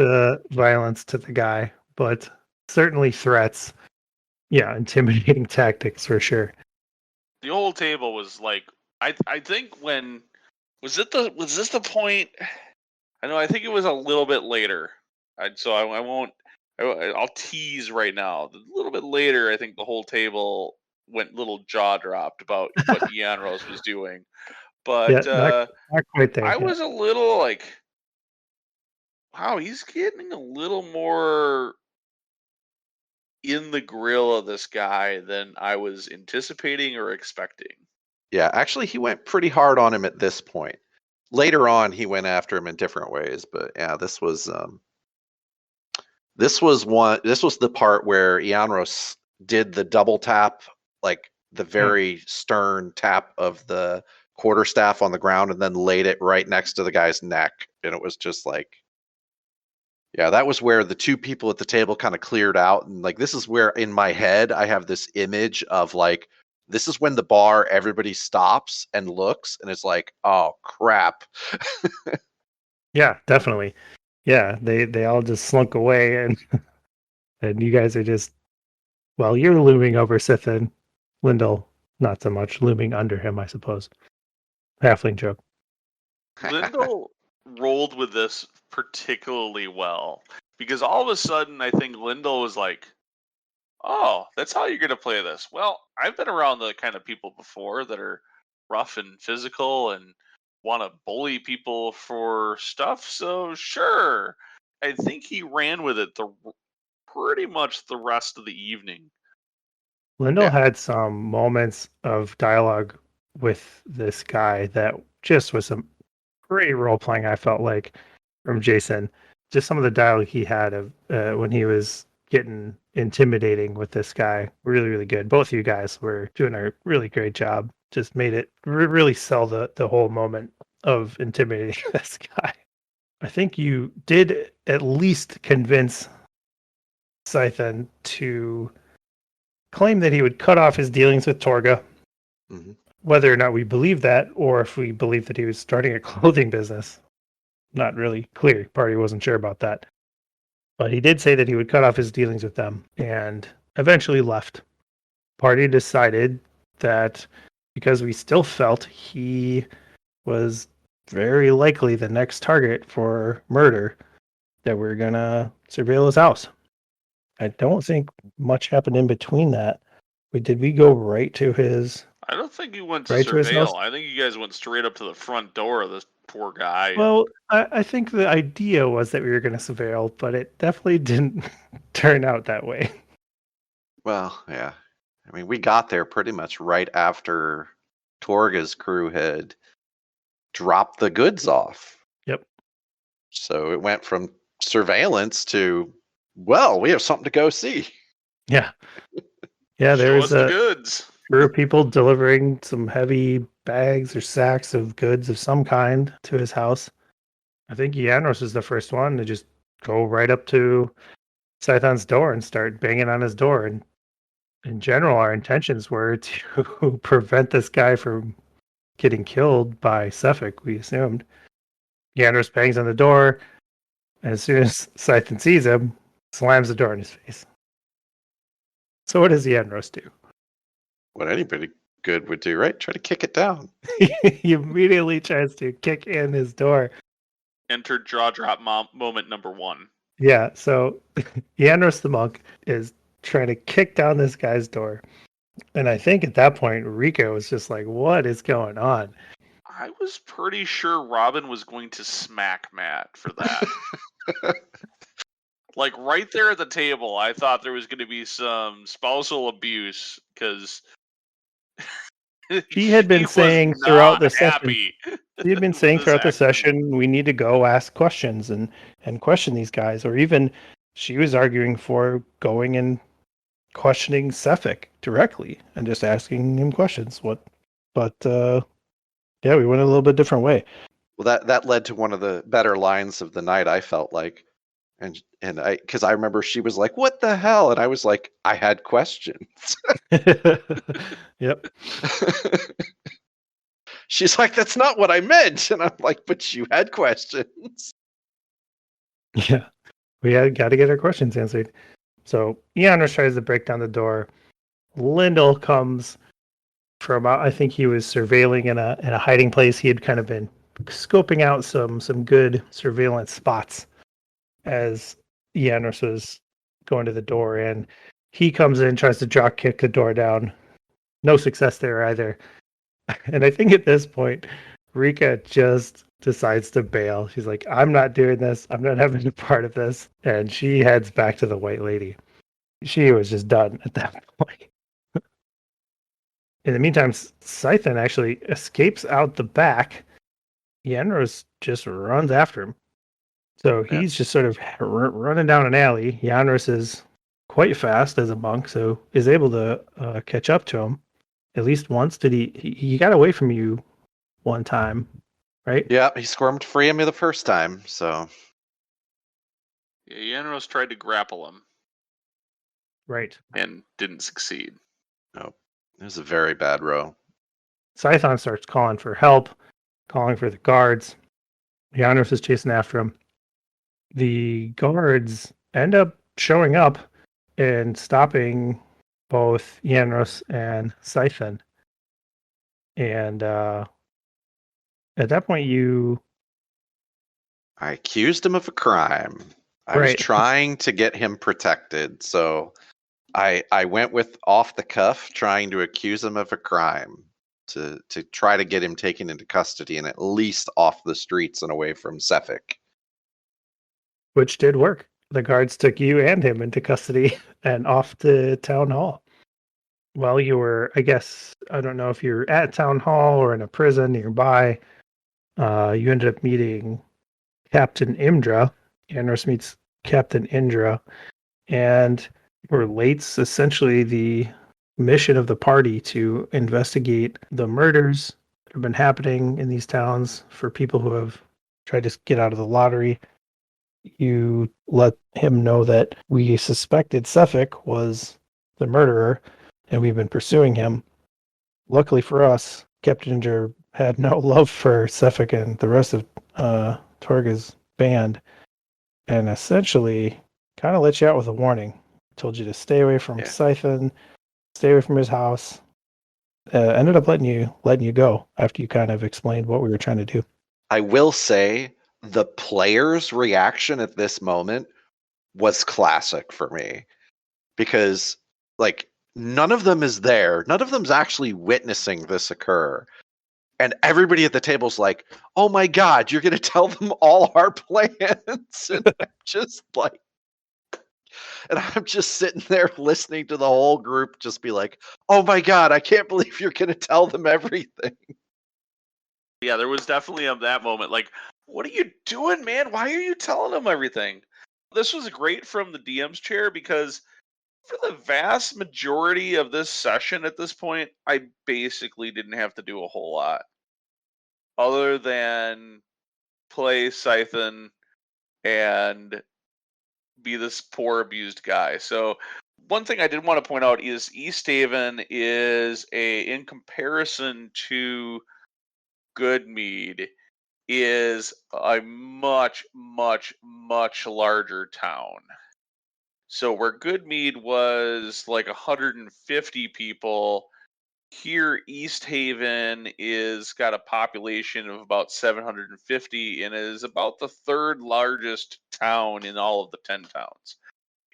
violence to the guy, but certainly threats. Yeah, intimidating tactics for sure. The whole table was like, I think when was this the point? I know, I think it was a little bit later. I won't. I'll tease right now. A little bit later, I think the whole table went little jaw dropped about what Ianros was doing. Yeah, But not quite there. I yet. was a little like, wow, he's getting a little more in the grill of this guy than I was anticipating or expecting. Yeah, actually, he went pretty hard on him at this point. Later on, he went after him in different ways, but yeah, this was the part where Ianros did the double tap, like the very stern tap of the quarterstaff on the ground, and then laid it right next to the guy's neck, and it was just like, yeah, that was where the two people at the table kind of cleared out, and like this is where in my head I have this image of like, this is when the bar everybody stops and looks, and it's like, oh crap. Yeah, definitely. Yeah, they all just slunk away, and you guys are just, well, you're looming over Sithin. Lindell, not so much, looming under him, I suppose. Halfling joke. Lindell rolled with this particularly well because all of a sudden I think Lindell was like, "Oh, that's how you're going to play this." Well, I've been around the kind of people before that are rough and physical and want to bully people for stuff, so sure. I think he ran with it pretty much the rest of the evening. Lindell Yeah. had some moments of dialogue with this guy that just was some great role playing, I felt like, from Jason. Just some of the dialogue he had of when he was getting intimidating with this guy. Really, really good. Both of you guys were doing a really great job. Just made it really sell the whole moment of intimidating this guy. I think you did at least convince Scythen to claim that he would cut off his dealings with Torga. Mm-hmm. Whether or not we believe that, or if we believe that he was starting a clothing business, not really clear. Party wasn't sure about that. But he did say that he would cut off his dealings with them and eventually left. Party decided that because we still felt he was very likely the next target for murder, that we're going to surveil his house. I don't think much happened in between that. Did we go right to his... I don't think you went to Right to his house? surveil. I think you guys went straight up to the front door of this poor guy. Well, I think the idea was that we were going to surveil, but it definitely didn't turn out that way. Well, yeah. I mean, we got there pretty much right after Torga's crew had dropped the goods off. Yep. So it went from surveillance to, well, we have something to go see. Yeah. Yeah, there Show was us the a goods. group of people delivering some heavy bags or sacks of goods of some kind to his house. I think Ianros is the first one to just go right up to Scython's door and start banging on his door. And in general, our intentions were to prevent this guy from getting killed by Suffolk, we assumed. Ianros bangs on the door. And as soon as Scython sees him, slams the door in his face. So what does Ianros do? What anybody good would do, right? Try to kick it down. He immediately tries to kick in his door. Enter jaw drop moment number one. Yeah, so Ianros the monk is trying to kick down this guy's door. And I think at that point, Rico was just like, what is going on? I was pretty sure Robin was going to smack Matt for that. Like right there at the table, I thought there was going to be some spousal abuse because She had been saying throughout the session, she had been saying throughout the session, we need to go ask questions and question these guys. Or even she was arguing for going and questioning Suffolk directly and just asking him questions. But yeah, we went a little bit different way. Well, that led to one of the better lines of the night, I felt like. And because I remember she was like, "What the hell?" And I was like, "I had questions." Yep. She's like, "That's not what I meant," and I'm like, "But you had questions." Yeah. We had got to get our questions answered. So Eoners tries to break down the door. Lyndall comes from I think he was surveilling in a hiding place. He had kind of been scoping out some good surveillance spots as Eoners was going to the door, and he comes in, tries to drop kick the door down. No success there either. And I think at this point, Rika just decides to bail. She's like, I'm not doing this. I'm not having a part of this. And she heads back to the White Lady. She was just done at that point. In the meantime, Scythen actually escapes out the back. Yenros just runs after him. So he's just sort of running down an alley. Yanros is quite fast as a monk, so is able to catch up to him at least once. Did he got away from you one time, right? Yeah, he squirmed free of me the first time, so. Yeah, Yanros tried to grapple him Right. and didn't succeed. No, it was a very bad row. Scython starts calling for help, calling for the guards. Yanros is chasing after him. The guards end up showing up and stopping both Yanros and Scython. And at that point, I accused him of a crime. I was right. trying to get him protected, so I went with off the cuff, trying to accuse him of a crime to try to get him taken into custody and at least off the streets and away from Suffolk. Which did work. The guards took you and him into custody and off to town hall. Well, you were, I guess, I don't know if you're at town hall or in a prison nearby. You ended up meeting Captain Imdra. Yanros meets Captain Indra, and relates essentially the mission of the party to investigate the murders that have been happening in these towns for people who have tried to get out of the lottery. You let him know that we suspected Suffolk was the murderer and we've been pursuing him. Luckily for us, Captain Ginger had no love for Suffolk and the rest of Torga's band, and essentially kind of let you out with a warning. Told you to stay away from Scythen, stay away from his house. Ended up letting you go after you kind of explained what we were trying to do. I will say the player's reaction at this moment was classic for me, because like none of them is there. None of them's actually witnessing this occur. And everybody at the table's like, "Oh my God, you're going to tell them all our plans." And I'm just like, and I'm just sitting there listening to the whole group just be like, "Oh my God, I can't believe you're going to tell them everything." Yeah, there was definitely that moment. Like, what are you doing, man? Why are you telling them everything? This was great from the DM's chair because for the vast majority of this session at this point, I basically didn't have to do a whole lot other than play Scythen and be this poor abused guy. So one thing I did want to point out is Easthaven is in comparison to Good Mead, is a much, much, much larger town. So where Good Mead was like 150 people, here Easthaven is got a population of about 750 and is about the third largest town in all of the 10 towns.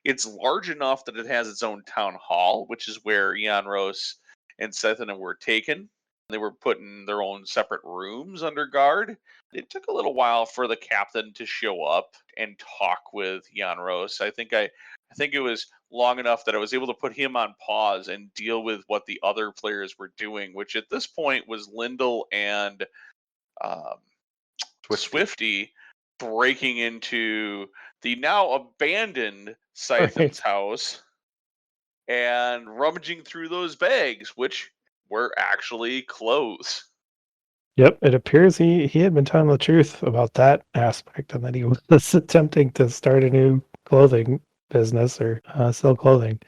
It's large enough that it has its own town hall, which is where Yanros and Sethana were taken. They were put in their own separate rooms under guard. It took a little while for the captain to show up and talk with Yanros. I think it was long enough that I was able to put him on pause and deal with what the other players were doing, which at this point was Lyndall and Swifty breaking into the now abandoned Scythen's house and rummaging through those bags, which were actually clothes. Yep, it appears he had been telling the truth about that aspect, and that he was attempting to start a new clothing business or sell clothing.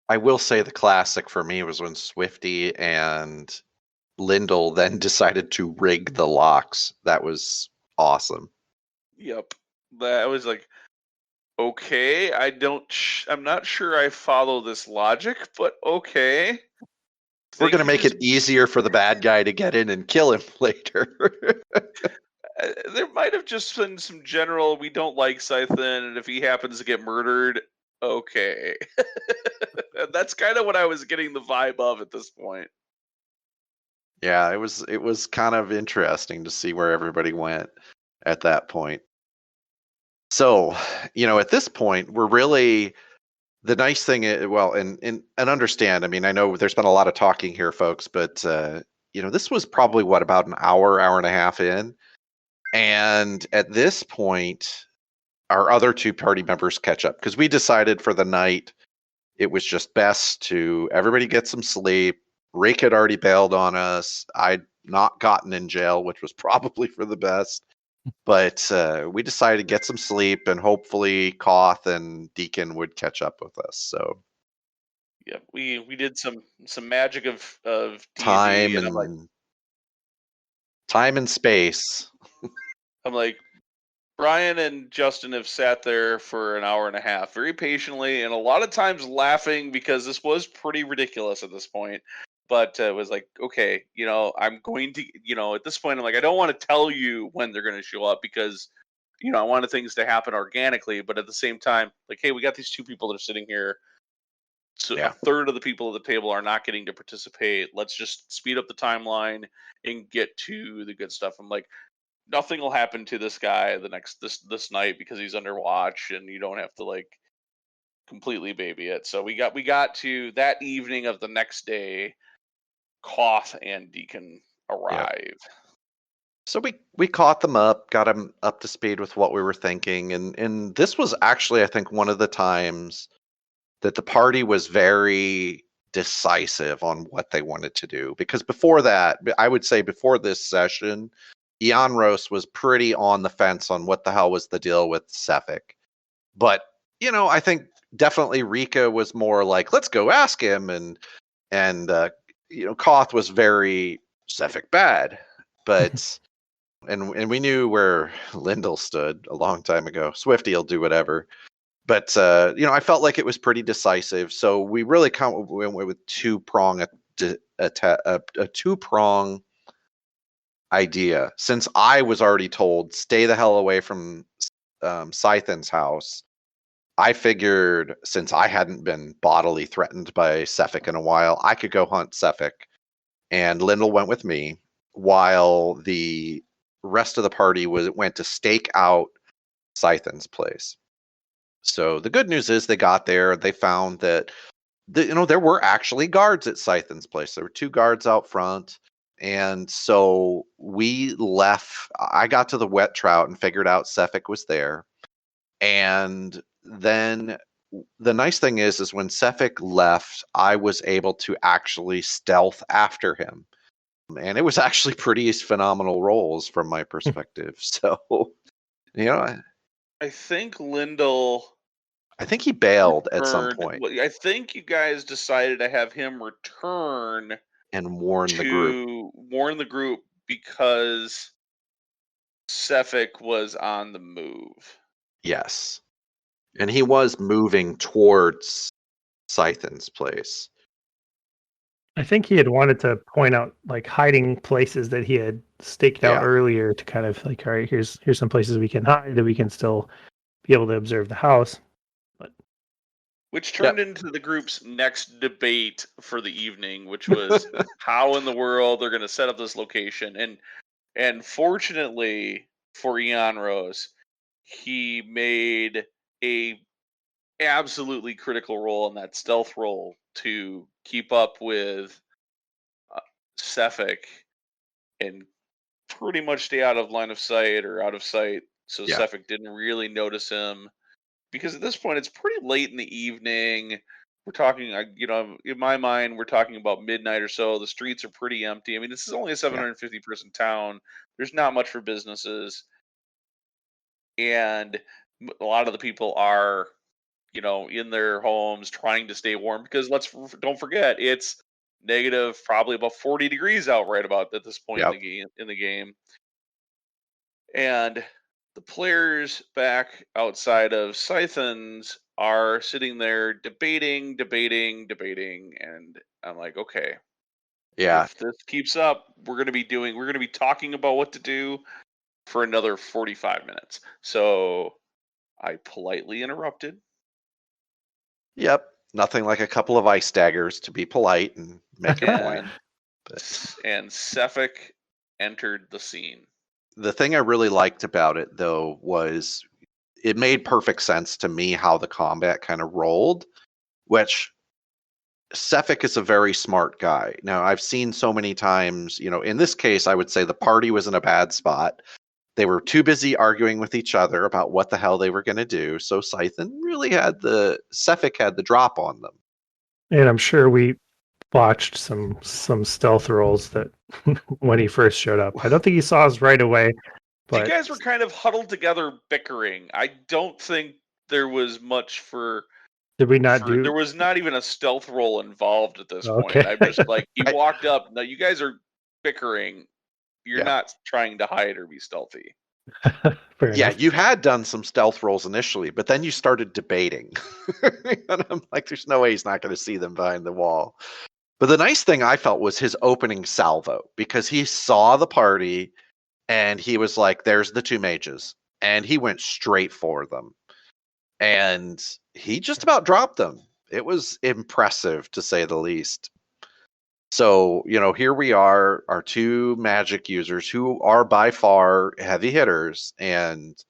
I will say the classic for me was when Swifty and Lyndall then decided to rig the locks. That was awesome. Yep. That was like, okay, I'm not sure I follow this logic, but okay. We're They going to could make just it easier for the bad guy to get in and kill him later. there might have just been some general, we don't like Scythen, and if he happens to get murdered, okay. And that's kind of what I was getting the vibe of at this point. Yeah, it was kind of interesting to see where everybody went at that point. So, at this point, we're really the nice thing well, and understand, I mean, I know there's been a lot of talking here, folks, but this was probably what, about an hour and a half in. And at this point, our other two party members catch up because we decided for the night it was just best to everybody get some sleep. Rick had already bailed on us. I'd not gotten in jail, which was probably for the best. But we decided to get some sleep, and hopefully Koth and Deacon would catch up with us. So Yeah, we did some magic of time D&D, and and time and space. I'm like, Brian and Justin have sat there for an hour and a half very patiently, and a lot of times laughing because this was pretty ridiculous at this point. But it was like, okay, I'm going to, at this point, I'm like, I don't want to tell you when they're going to show up because, I wanted things to happen organically. But at the same time, like, hey, we got these two people that are sitting here. So a Yeah. third of the people at the table are not getting to participate. Let's just speed up the timeline and get to the good stuff. I'm like, nothing will happen to this guy this night because he's under watch, and you don't have to like completely baby it. So we got to that evening of the next day. Koth and Deacon Yeah. arrive. So we caught them up, got them up to speed with what we were thinking, and this was actually, I think, one of the times that the party was very decisive on what they wanted to do. Because before that, I would say before this session, Ianros was pretty on the fence on what the hell was the deal with Sefik. But, I think definitely Rika was more like, let's go ask him. And Koth was very Sefik bad. But, and we knew where Lyndall stood a long time ago. Swifty will do whatever. But I felt like it was pretty decisive. So we really went with a two-prong idea. Since I was already told, stay the hell away from Scythen's house, I figured since I hadn't been bodily threatened by Sefik in a while, I could go hunt Sefik. And Lyndall went with me, while the rest of the party went to stake out Scythen's place. So the good news is they got there. They found that there were actually guards at Scythen's place. There were two guards out front. And so we left. I got to the wet trout and figured out Sefik was there. And then the nice thing is when Sefik left, I was able to actually stealth after him. And it was actually pretty phenomenal rolls from my perspective. So, I think Lyndall I think he bailed at some returned. point I think you guys decided to have him return and warn the group. to warn the group because Sefik was on the move. Yes. And he was moving towards Scythen's place. I think he had wanted to point out like hiding places that he had staked out Yeah. earlier to kind of like, all right, here's some places we can hide that we can still be able to observe the house. Which turned into the group's next debate for the evening, which was how in the world they're going to set up this location. And fortunately for Ianros, he made a absolutely critical role in that stealth role to keep up with Sefik and pretty much stay out of line of sight or out of sight, so Sefik didn't really notice him. Because at this point, it's pretty late in the evening. we're talking, in my mind, we're talking about midnight or so. The streets are pretty empty. I mean, this is only a 750 person town. There's not much for businesses, and a lot of the people are, in their homes trying to stay warm because don't forget it's negative, probably about 40 degrees out right about at this point Yep. in the game, and the players back outside of Scythens are sitting there debating, and I'm like, okay, Yeah. if this keeps up, we're gonna be talking about what to do for another 45 minutes. So I politely interrupted. Yep. Nothing like a couple of ice daggers to be polite and make your point. And But and Sefik entered the scene. the thing I really liked about it, though, was it made perfect sense to me how the combat kind of rolled, which Sefik is a very smart guy. Now, I've seen so many times, in this case, I would say the party was in a bad spot. They were too busy arguing with each other about what the hell they were going to do. So Sefik had the drop on them. And I'm sure we watched some stealth rolls that when he first showed up. I don't think he saw us right away. But you guys were kind of huddled together bickering. I don't think there was much for. Did we not do? There was not even a stealth roll involved at this Okay. point. I'm just like, he walked up. No, you guys are bickering. You're not trying to hide or be stealthy. Fair enough. You had done some stealth rolls initially, but then you started debating. And I'm like, there's no way he's not going to see them behind the wall. But the nice thing I felt was his opening salvo, because he saw the party and he was like, there's the two mages. And he went straight for them. And he just about dropped them. It was impressive, to say the least. So, here we are, our two magic users who are by far heavy hitters, and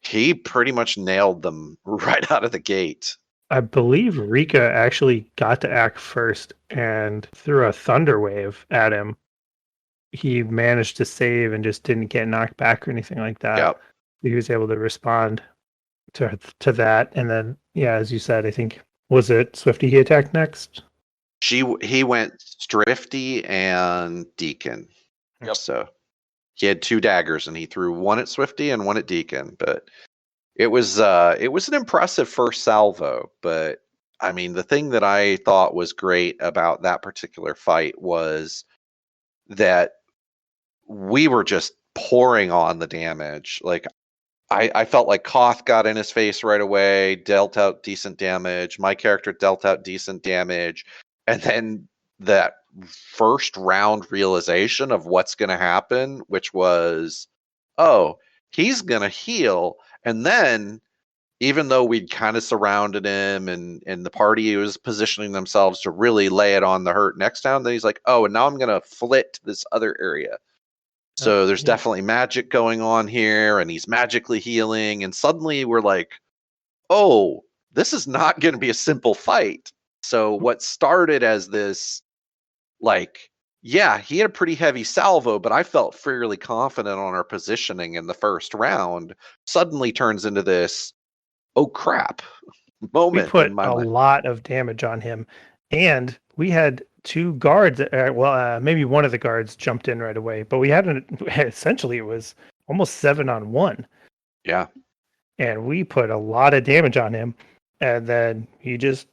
he pretty much nailed them right out of the gate. I believe Rika actually got to act first and threw a thunder wave at him. He managed to save and just didn't get knocked back or anything like that. Yep. He was able to respond to that. And then, as you said, I think, was it Swifty he attacked next? He went Swifty and Deacon. Yep. So he had two daggers, and he threw one at Swifty and one at Deacon. But it was an impressive first salvo. But I mean, the thing that I thought was great about that particular fight was that we were just pouring on the damage. Like, I felt like Koth got in his face right away, dealt out decent damage. My character dealt out decent damage. And then that first round realization of what's going to happen, which was, oh, he's going to heal. And then, even though we'd kind of surrounded him and the party was positioning themselves to really lay it on the hurt next time, then he's like, oh, and now I'm going to flit to this other area. So there's definitely magic going on here, and he's magically healing. And suddenly we're like, oh, this is not going to be a simple fight. So what started as this, he had a pretty heavy salvo, but I felt fairly confident on our positioning in the first round, suddenly turns into this, oh crap, moment. We put in my a mind. lot of damage on him, and we had two guards. Maybe one of the guards jumped in right away, but we had essentially it was almost 7-on-1. Yeah. And we put a lot of damage on him, and then he just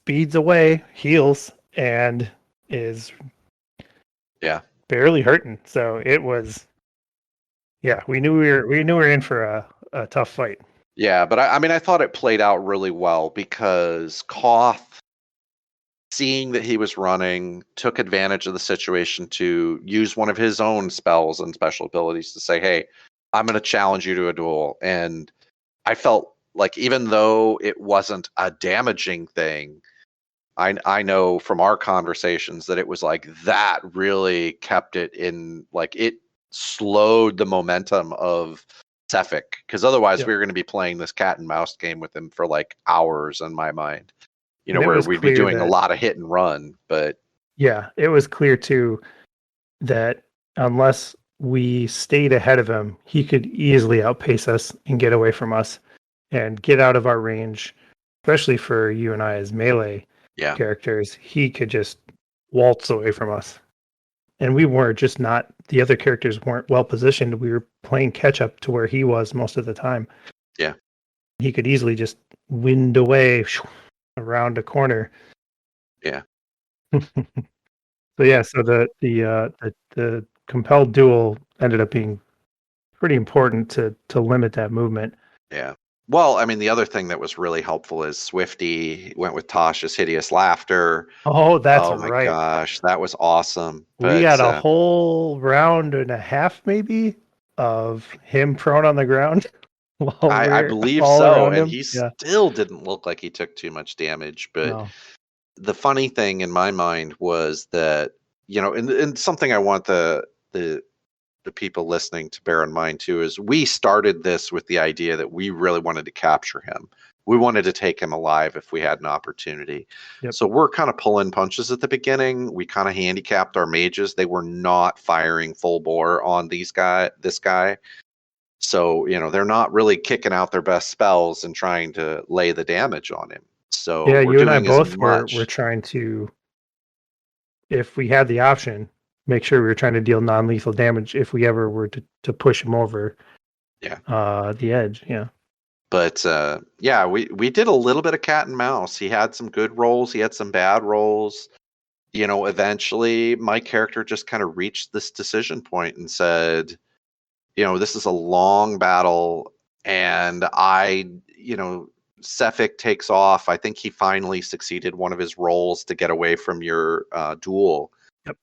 speeds away, heals, and is barely hurting. So it was, we knew we were in for a tough fight. Yeah, but I thought it played out really well, because Koth, seeing that he was running, took advantage of the situation to use one of his own spells and special abilities to say, hey, I'm going to challenge you to a duel. And I felt like, even though it wasn't a damaging thing, I know from our conversations that it was like that really kept it in, like, it slowed the momentum of Sefik, because otherwise we were going to be playing this cat and mouse game with him for like hours in my mind, where we'd be doing a lot of hit and run. But it was clear too that unless we stayed ahead of him, he could easily outpace us and get away from us and get out of our range especially for you and I as melee Yeah. characters, he could just waltz away from us. And we weren't just not, the other characters weren't well positioned. We were playing catch up to where he was most of the time. Yeah. He could easily just wind away around a corner. Yeah. So yeah, so the compelled duel ended up being pretty important to limit that movement. Yeah. Well, I mean, the other thing that was really helpful is Swifty went with Tasha's hideous laughter. Oh, that's Oh my right. gosh, that was awesome. We But got a whole round and a half, maybe, of him prone on the ground while I we're believe all so, around and him. he Yeah, still didn't look like he took too much damage. But no. the funny thing in my mind was that, and something I want the the people listening to bear in mind too is we started this with the idea that we really wanted to capture him. We wanted to take him alive if we had an opportunity. Yep. So we're kind of pulling punches at the beginning. We kind of handicapped our mages. They were not firing full bore on this guy. So, they're not really kicking out their best spells and trying to lay the damage on him. So Yeah, we're you and I doing as both were much. trying to, if we had the option, make sure we were trying to deal non-lethal damage if we ever were to push him over Yeah. the edge. Yeah. But yeah, we did a little bit of cat and mouse. He had some good rolls. He had some bad rolls. Eventually my character just kind of reached this decision point and said, this is a long battle, and Sefik takes off. I think he finally succeeded one of his rolls to get away from your duel. Yep.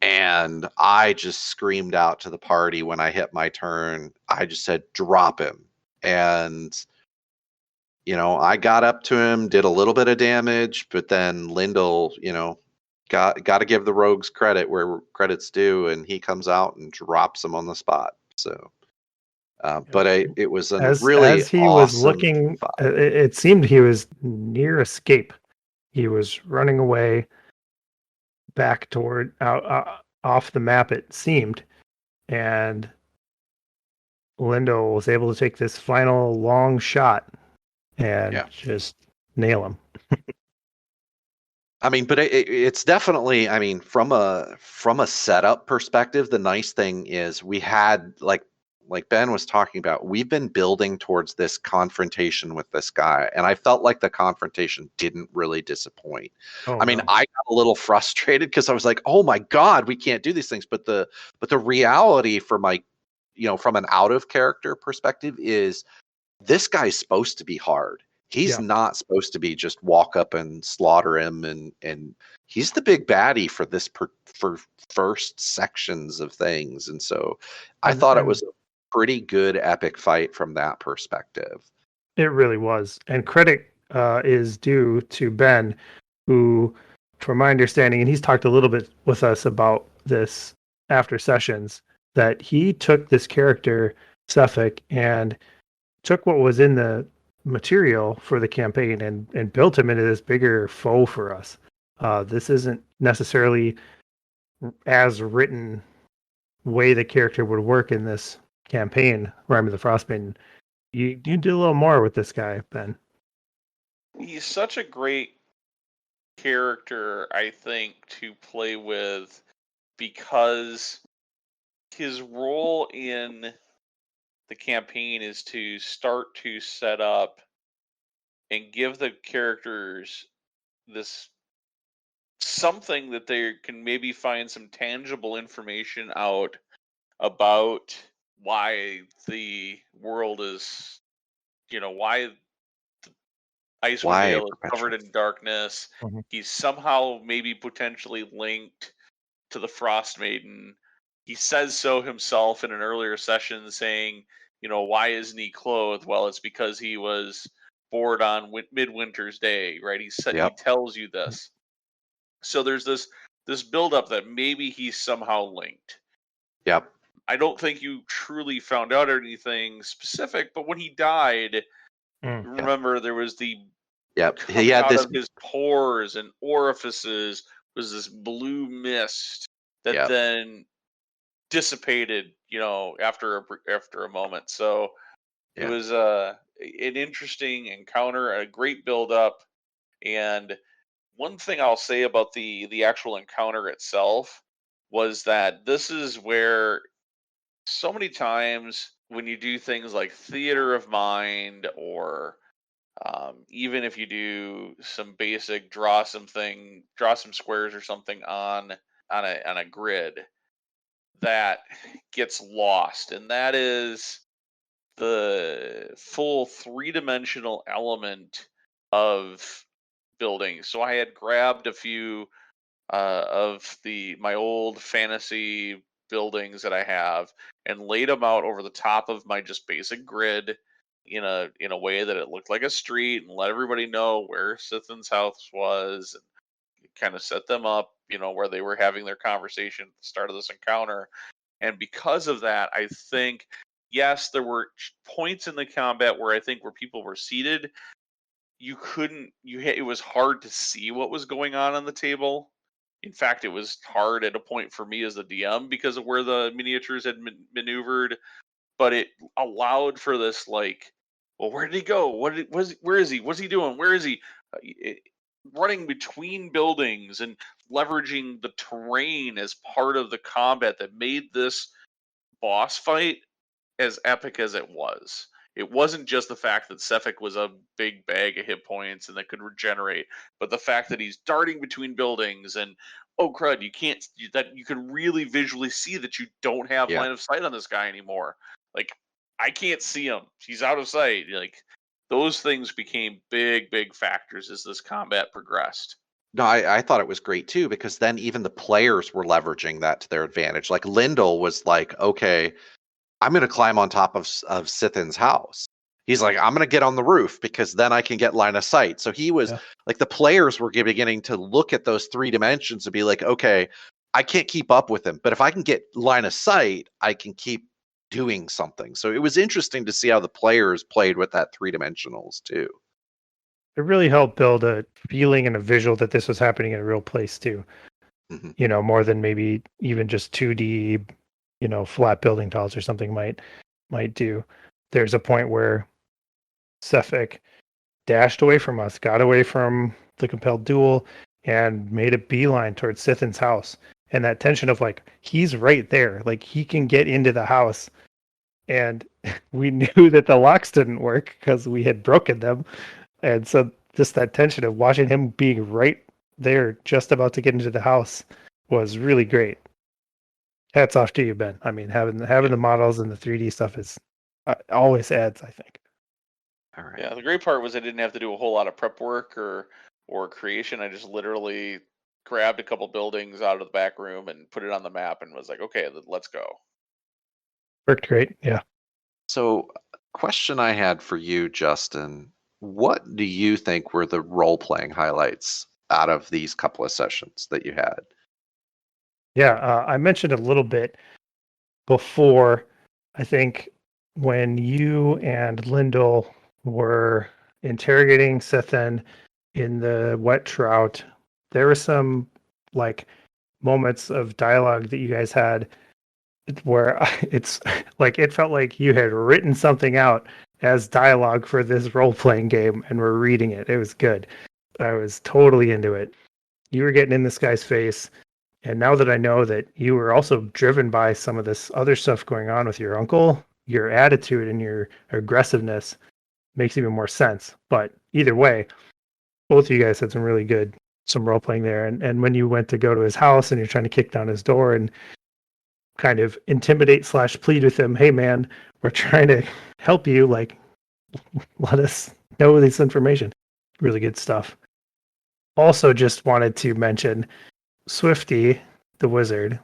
And I just screamed out to the party when I hit my turn. I just said, drop him. And I got up to him, did a little bit of damage, but then Lyndall, got to give the rogues credit where credit's due, and he comes out and drops him on the spot. So, but it was a really As he was awesome looking, fight. it seemed he was near escape. He was running away back toward out off the map. It seemed, and Lindo was able to take this final long shot and just nail him. I mean, but it's definitely, I mean, from a setup perspective, the nice thing is we had like Ben was talking about, we've been building towards this confrontation with this guy, and I felt like the confrontation didn't really disappoint. Oh, I mean, no. I got a little frustrated because I was like, "Oh my God, we can't do these things." But the reality for my, from an out of character perspective is this guy's supposed to be hard. He's Yeah. not supposed to be just walk up and slaughter him, and he's the big baddie for this for first sections of things. And so I thought it was a pretty good epic fight from that perspective. It really was. And credit is due to Ben, who, from my understanding, and he's talked a little bit with us about this after sessions, that he took this character, Suffolk, and took what was in the material for the campaign and built him into this bigger foe for us. This isn't necessarily as written way the character would work in this campaign, Rime of the Frostmaiden. You do a little more with this guy, Ben. He's such a great character, I think, to play with because his role in the campaign is to start to set up and give the characters this something that they can maybe find some tangible information out about why the world is, why Icewind Why Dale is covered perpetual? in darkness. Mhm. He's somehow maybe potentially linked to the Frost Maiden. He says so himself in an earlier session, saying, why isn't he clothed? Well, it's because he was bored on Midwinter's Day, right? He Yep. tells you this. So there's this buildup that maybe he's somehow linked. Yep. I don't think you truly found out anything specific, but when he died, remember there was the Yep. He coming had out this. of his pores and orifices was this blue mist that Yep. then dissipated, after a moment. So It was an interesting encounter, a great build up, and one thing I'll say about the actual encounter itself was that this is where so many times when you do things like theater of mind, or even if you do some basic draw some squares or something on a grid, that gets lost, and that is the full three-dimensional element of building. So I had grabbed a few of my old fantasy buildings that I have and laid them out over the top of my just basic grid in a way that it looked like a street, and let everybody know where Sithin's house was, and kind of set them up, where they were having their conversation at the start of this encounter. And because of that, I think, yes, there were points in the combat where I think where people were seated, it was hard to see what was going on the table. In fact, it was hard at a point for me as the DM because of where the miniatures had maneuvered, but it allowed for this, like, well, where did he go? Where is he? What's he doing? Where is he? Running between buildings and leveraging the terrain as part of the combat that made this boss fight as epic as it was. It wasn't just the fact that Sefik was a big bag of hit points and that could regenerate, but the fact that he's darting between buildings, and oh crud, that you can really visually see that you don't have line of sight on this guy anymore. Like, I can't see him. He's out of sight. Like, those things became big factors as this combat progressed. No, I thought it was great too, because then even the players were leveraging that to their advantage. Like Lyndall was like, okay, I'm going to climb on top of Sithin's house. He's like, I'm going to get on the roof because then I can get line of sight. So he was like, the players were beginning to look at those 3 dimensions and be like, okay, I can't keep up with him, but if I can get line of sight, I can keep doing something. So it was interesting to see how the players played with that 3-dimensionals too. It really helped build a feeling and a visual that this was happening in a real place too. Mm-hmm. More than maybe even just 2D, flat building tiles or something might do. There's a point where Sefik dashed away from us, got away from the compelled duel, and made a beeline towards Sithin's house. And that tension of, like, he's right there, like he can get into the house. And we knew that the locks didn't work because we had broken them. And so just that tension of watching him being right there, just about to get into the house, was really great. Hats off to you, Ben. I mean, having the models and the 3D stuff is always adds, I think. All right. Yeah, the great part was I didn't have to do a whole lot of prep work or creation. I just literally grabbed a couple buildings out of the back room and put it on the map and was like, okay, let's go. Worked great. Yeah. So, question I had for you, Justin, what do you think were the role-playing highlights out of these couple of sessions that you had? Yeah, I mentioned a little bit before. I think when you and Lyndall were interrogating Sithin in the wet trout, there were some, like, moments of dialogue that you guys had where it's like it felt like you had written something out as dialogue for this role-playing game and were reading it. It was good. I was totally into it. You were getting in this guy's face. And now that I know that you were also driven by some of this other stuff going on with your uncle, your attitude and your aggressiveness makes even more sense. But either way, both of you guys had some role playing there. And when you went to go to his house and you're trying to kick down his door and kind of intimidate / plead with him, hey man, we're trying to help you, like, let us know this information. Really good stuff. Also just wanted to mention Swifty, the wizard,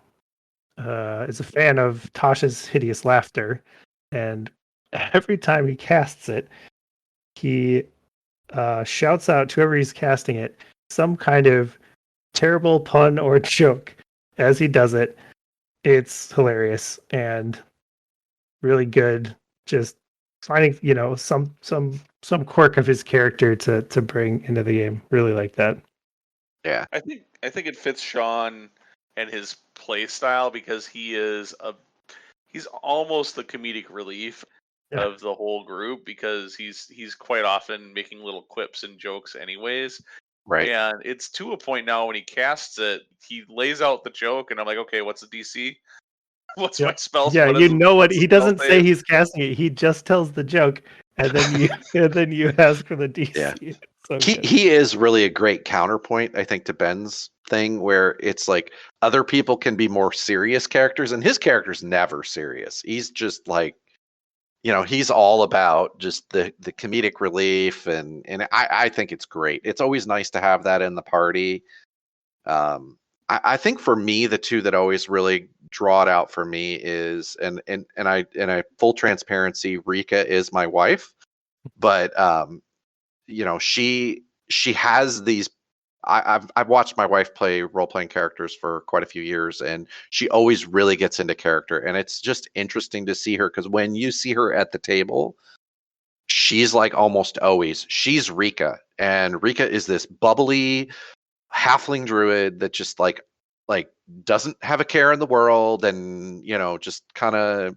is a fan of Tasha's hideous laughter, and every time he casts it, he shouts out to whoever he's casting it some kind of terrible pun or joke as he does it. It's hilarious and really good. Just finding, some quirk of his character to bring into the game. Really like that. Yeah. I think it fits Sean and his play style because he's almost the comedic relief. Yeah. of the whole group because he's quite often making little quips and jokes anyways. Right. And it's to a point now when he casts it, he lays out the joke, and I'm like, okay, what's the DC? What's my Yep. spell? Yeah, you know what? What's He the spell doesn't say save? he's casting it. He just tells the joke, and then you ask for the DC. Yeah. It's so He good. he is really a great counterpoint, I think, to Ben's thing, where it's like other people can be more serious characters, and his character's never serious. He's just like, he's all about just the comedic relief, and I think it's great. It's always nice to have that in the party. I think for me, the two that always really draw it out for me is and I full transparency, Rika is my wife, but she has these. I've watched my wife play role playing characters for quite a few years, and she always really gets into character, and it's just interesting to see her because when you see her at the table, she's like almost always she's Rika, and Rika is this bubbly halfling druid that just like doesn't have a care in the world, and just kind of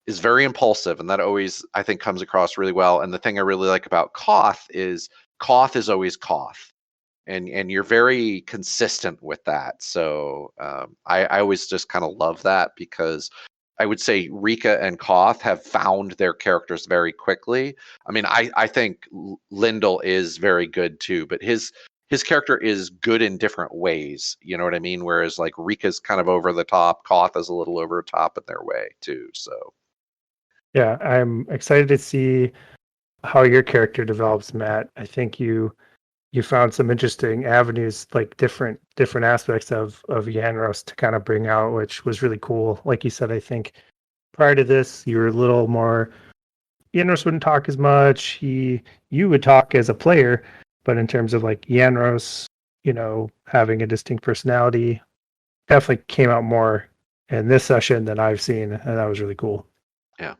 is very impulsive, and that always I think comes across really well. And the thing I really like about Koth is always Koth, and you're very consistent with that. So I always just kind of love that because I would say Rika and Koth have found their characters very quickly. I mean, I think Lyndall is very good too, but his character is good in different ways. You know what I mean? Whereas like Rika's kind of over the top, Koth is a little over the top in their way too. So Yeah, I'm excited to see how your character develops, Matt. I think you found some interesting avenues, like different aspects of Yanros to kind of bring out, which was really cool. Like you said, I think prior to this, you were a little more. Yanros wouldn't talk as much. You would talk as a player, but in terms of like Yanros, having a distinct personality, definitely came out more in this session than I've seen, and that was really cool. yeah.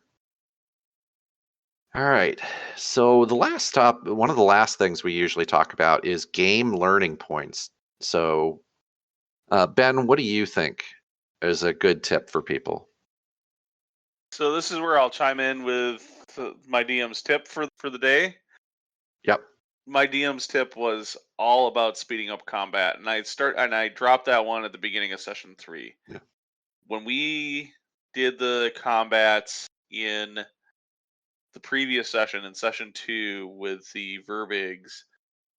All right. So one of the last things we usually talk about is game learning points. So Ben, what do you think is a good tip for people? So this is where I'll chime in with my DM's tip for the day. Yep. My DM's tip was all about speeding up combat, and I dropped that one at the beginning of session 3. Yeah. When we did the combats in the previous session, in session 2, with the Verbigs,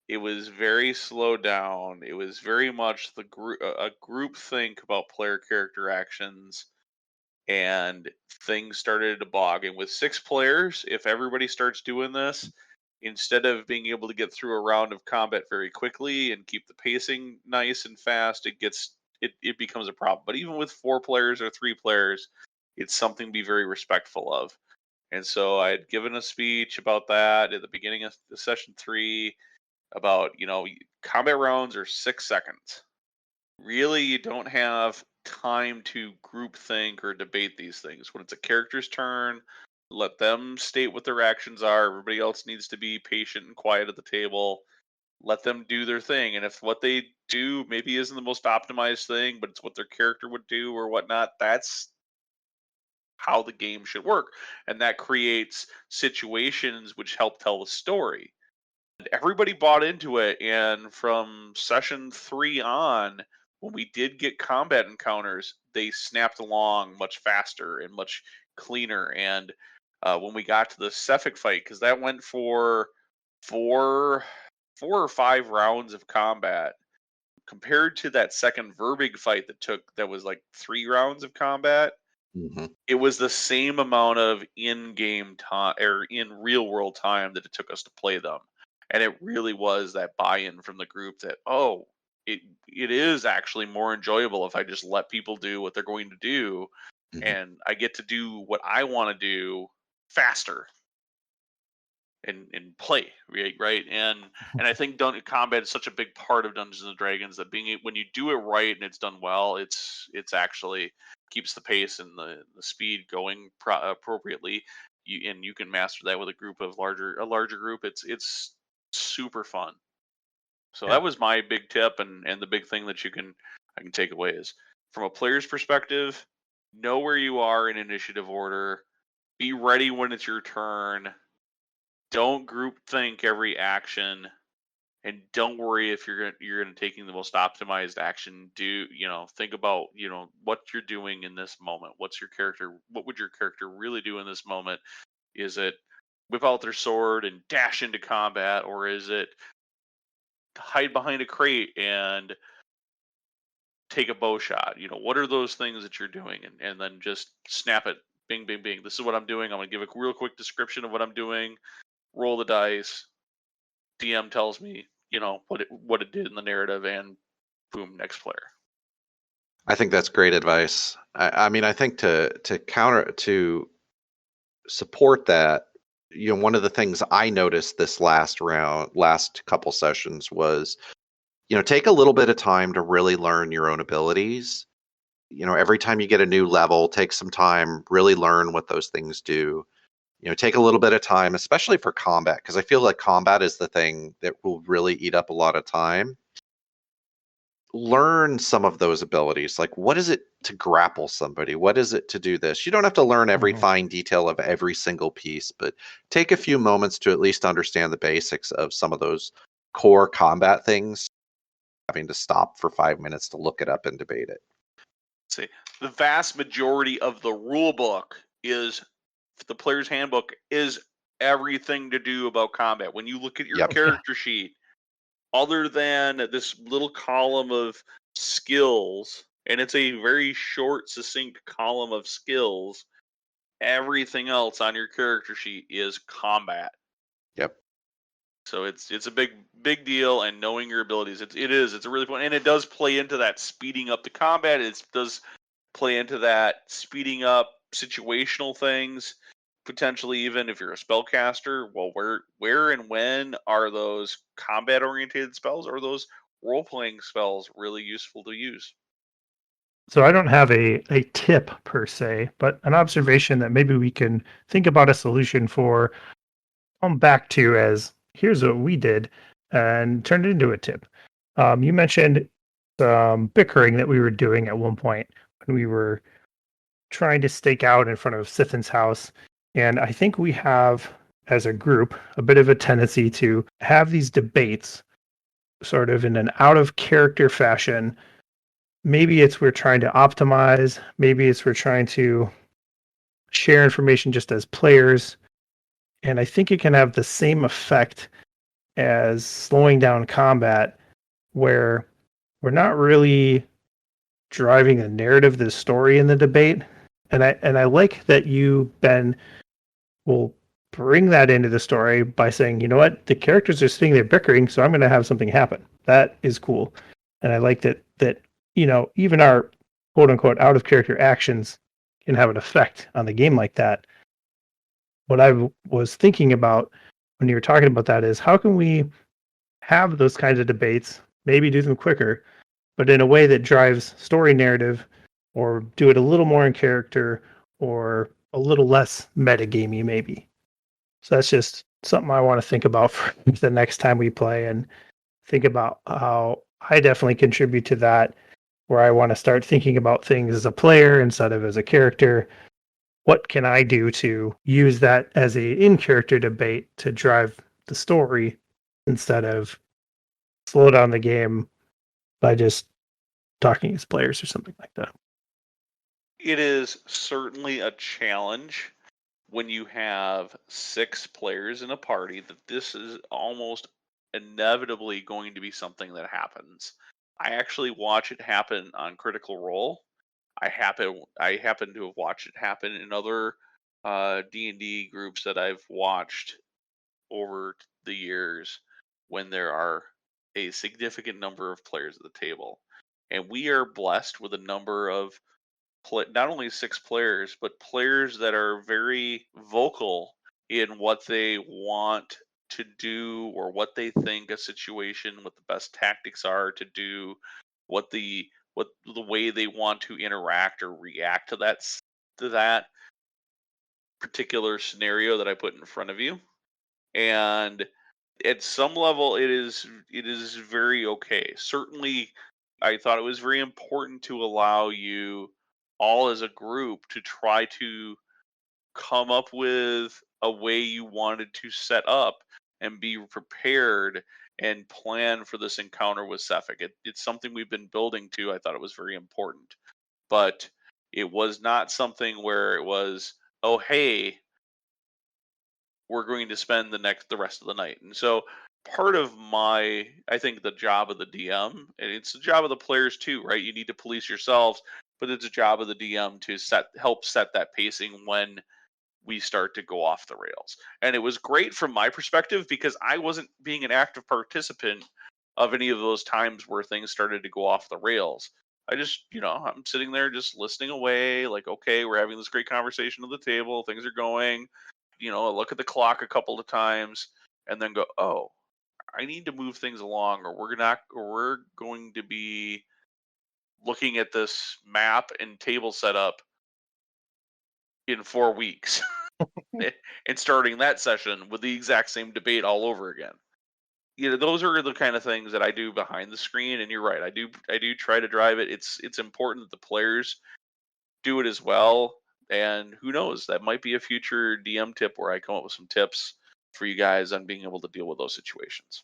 it was very slowed down. It was very much a group think about player character actions, and things started to bog. And with 6 players, if everybody starts doing this, instead of being able to get through a round of combat very quickly and keep the pacing nice and fast, it becomes a problem. But even with 4 players or 3 players, it's something to be very respectful of. And so I had given a speech about that at the beginning of the session 3 about, combat rounds are 6 seconds. Really, you don't have time to group think or debate these things. When it's a character's turn, let them state what their actions are. Everybody else needs to be patient and quiet at the table. Let them do their thing. And if what they do maybe isn't the most optimized thing, but it's what their character would do or whatnot, that's how the game should work. And that creates situations which help tell the story. And everybody bought into it. And from session 3 on, when we did get combat encounters, they snapped along much faster and much cleaner. And when we got to the Cephalic fight, because that went for four or 5 rounds of combat, compared to that second Verbig fight that was like 3 rounds of combat, Mm-hmm. it was the same amount of in-game time or in real-world time that it took us to play them. And it really was that buy-in from the group that, it is actually more enjoyable if I just let people do what they're going to do, Mm-hmm. and I get to do what I want to do faster and play, right? And I think combat is such a big part of Dungeons and Dragons that when you do it right and it's done well, it's actually keeps the pace and the speed going appropriately. You can master that with a larger group. It's super fun. So Yeah. that was my big tip, and the big thing that I can take away is, from a player's perspective, know where you are in initiative order. Be ready when it's your turn. Don't group think every action, and don't worry if you're gonna taking the most optimized action. Think about what you're doing in this moment. What would your character really do in this moment? Is it whip out their sword and dash into combat, or is it hide behind a crate and take a bow shot? What are those things that you're doing, and then just snap it. Bing, bing, bing. This is what I'm doing. I'm gonna give a real quick description of what I'm doing. Roll the dice. DM tells me, what it did in the narrative, and boom, next player. I think that's great advice. I mean, I think to support that, one of the things I noticed this last couple sessions was, take a little bit of time to really learn your own abilities. Every time you get a new level, take some time, really learn what those things do. Take a little bit of time, especially for combat, because I feel like combat is the thing that will really eat up a lot of time. Learn some of those abilities. Like, what is it to grapple somebody? What is it to do this? You don't have to learn every fine detail of every single piece, but take a few moments to at least understand the basics of some of those core combat things, having to stop for 5 minutes to look it up and debate it. See, the vast majority of the rule book is the player's handbook is everything to do about combat. When you look at your character sheet, other than this little column of skills, and it's a very short, succinct column of skills, everything else on your character sheet is combat. Yep. So it's a big deal, and knowing your abilities, it's a really fun, and it does play into that speeding up the combat. It does play into that speeding up situational things. Potentially, even if you're a spellcaster, well, where and when are those combat oriented spells, or those role playing spells really useful to use? So I don't have a tip per se, but an observation that maybe we can think about a solution for, come back to as here's what we did and turn it into a tip. You mentioned some bickering that we were doing at one point when we were trying to stake out in front of Sithin's house. And I think we have, as a group, a bit of a tendency to have these debates sort of in an out of character fashion. Maybe it's we're trying to optimize, maybe it's we're trying to share information just as players. And I think it can have the same effect as slowing down combat, where we're not really driving the narrative, the story in the debate. And I like that you, Ben, will bring that into the story by saying, you know what, the characters are sitting there bickering, so I'm going to have something happen. That is cool. And I like that even our quote unquote out of character actions can have an effect on the game like that. What I was thinking about when you were talking about that is, how can we have those kinds of debates, maybe do them quicker, but in a way that drives story narrative, or do it a little more in character, or a little less metagamey maybe. So that's just something I want to think about for the next time we play, and think about how I definitely contribute to that, where I want to start thinking about things as a player instead of as a character. What can I do to use that as a in-character debate to drive the story instead of slow down the game by just talking as players or something like that? It is certainly a challenge when you have 6 players in a party, that this is almost inevitably going to be something that happens. I actually watch it happen on Critical Role. I happen to have watched it happen in other D&D groups that I've watched over the years, when there are a significant number of players at the table. And we are blessed with a number of not only 6 players, but players that are very vocal in what they want to do, or what they think a situation, what the best tactics are to do, what the way they want to interact or react to that particular scenario that I put in front of you. And at some level, it is very okay. Certainly, I thought it was very important to allow you all as a group to try to come up with a way you wanted to set up and be prepared and plan for this encounter with Sefik. It's something we've been building to. I thought it was very important, but it was not something where it was, oh, hey, we're going to spend the rest of the night. And so part of I think the job of the DM, and it's the job of the players too, right? You need to police yourselves, but it's a job of the DM to help set that pacing when we start to go off the rails. And it was great from my perspective because I wasn't being an active participant of any of those times where things started to go off the rails. I just, I'm sitting there just listening away, like, okay, we're having this great conversation at the table, things are going, I look at the clock a couple of times and then go, oh, I need to move things along, or we're going to be looking at this map and table setup in 4 weeks and starting that session with the exact same debate all over again. Those are the kind of things that I do behind the screen, and you're right. I do try to drive it. It's important that the players do it as well. And who knows, that might be a future DM tip where I come up with some tips for you guys on being able to deal with those situations.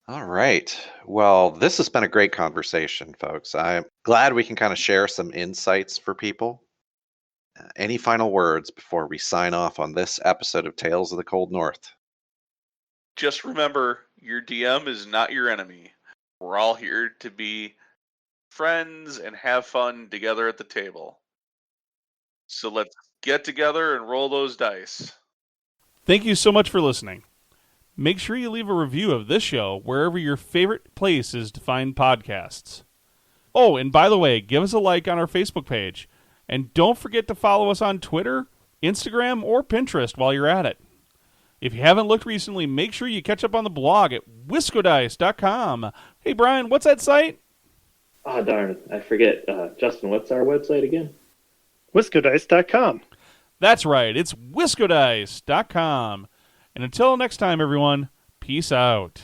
All right. Well, this has been a great conversation, folks. I'm glad we can kind of share some insights for people. Any final words before we sign off on this episode of Tales of the Cold North? Just remember, your DM is not your enemy. We're all here to be friends and have fun together at the table. So let's get together and roll those dice. Thank you so much for listening. Make sure you leave a review of this show wherever your favorite place is to find podcasts. Oh, and by the way, give us a like on our Facebook page. And don't forget to follow us on Twitter, Instagram, or Pinterest while you're at it. If you haven't looked recently, make sure you catch up on the blog at wiscodice.com. Hey, Brian, what's that site? Oh, darn, I forget. Justin, what's our website again? Wiscodice.com. That's right, it's wiscodice.com. And until next time, everyone, peace out.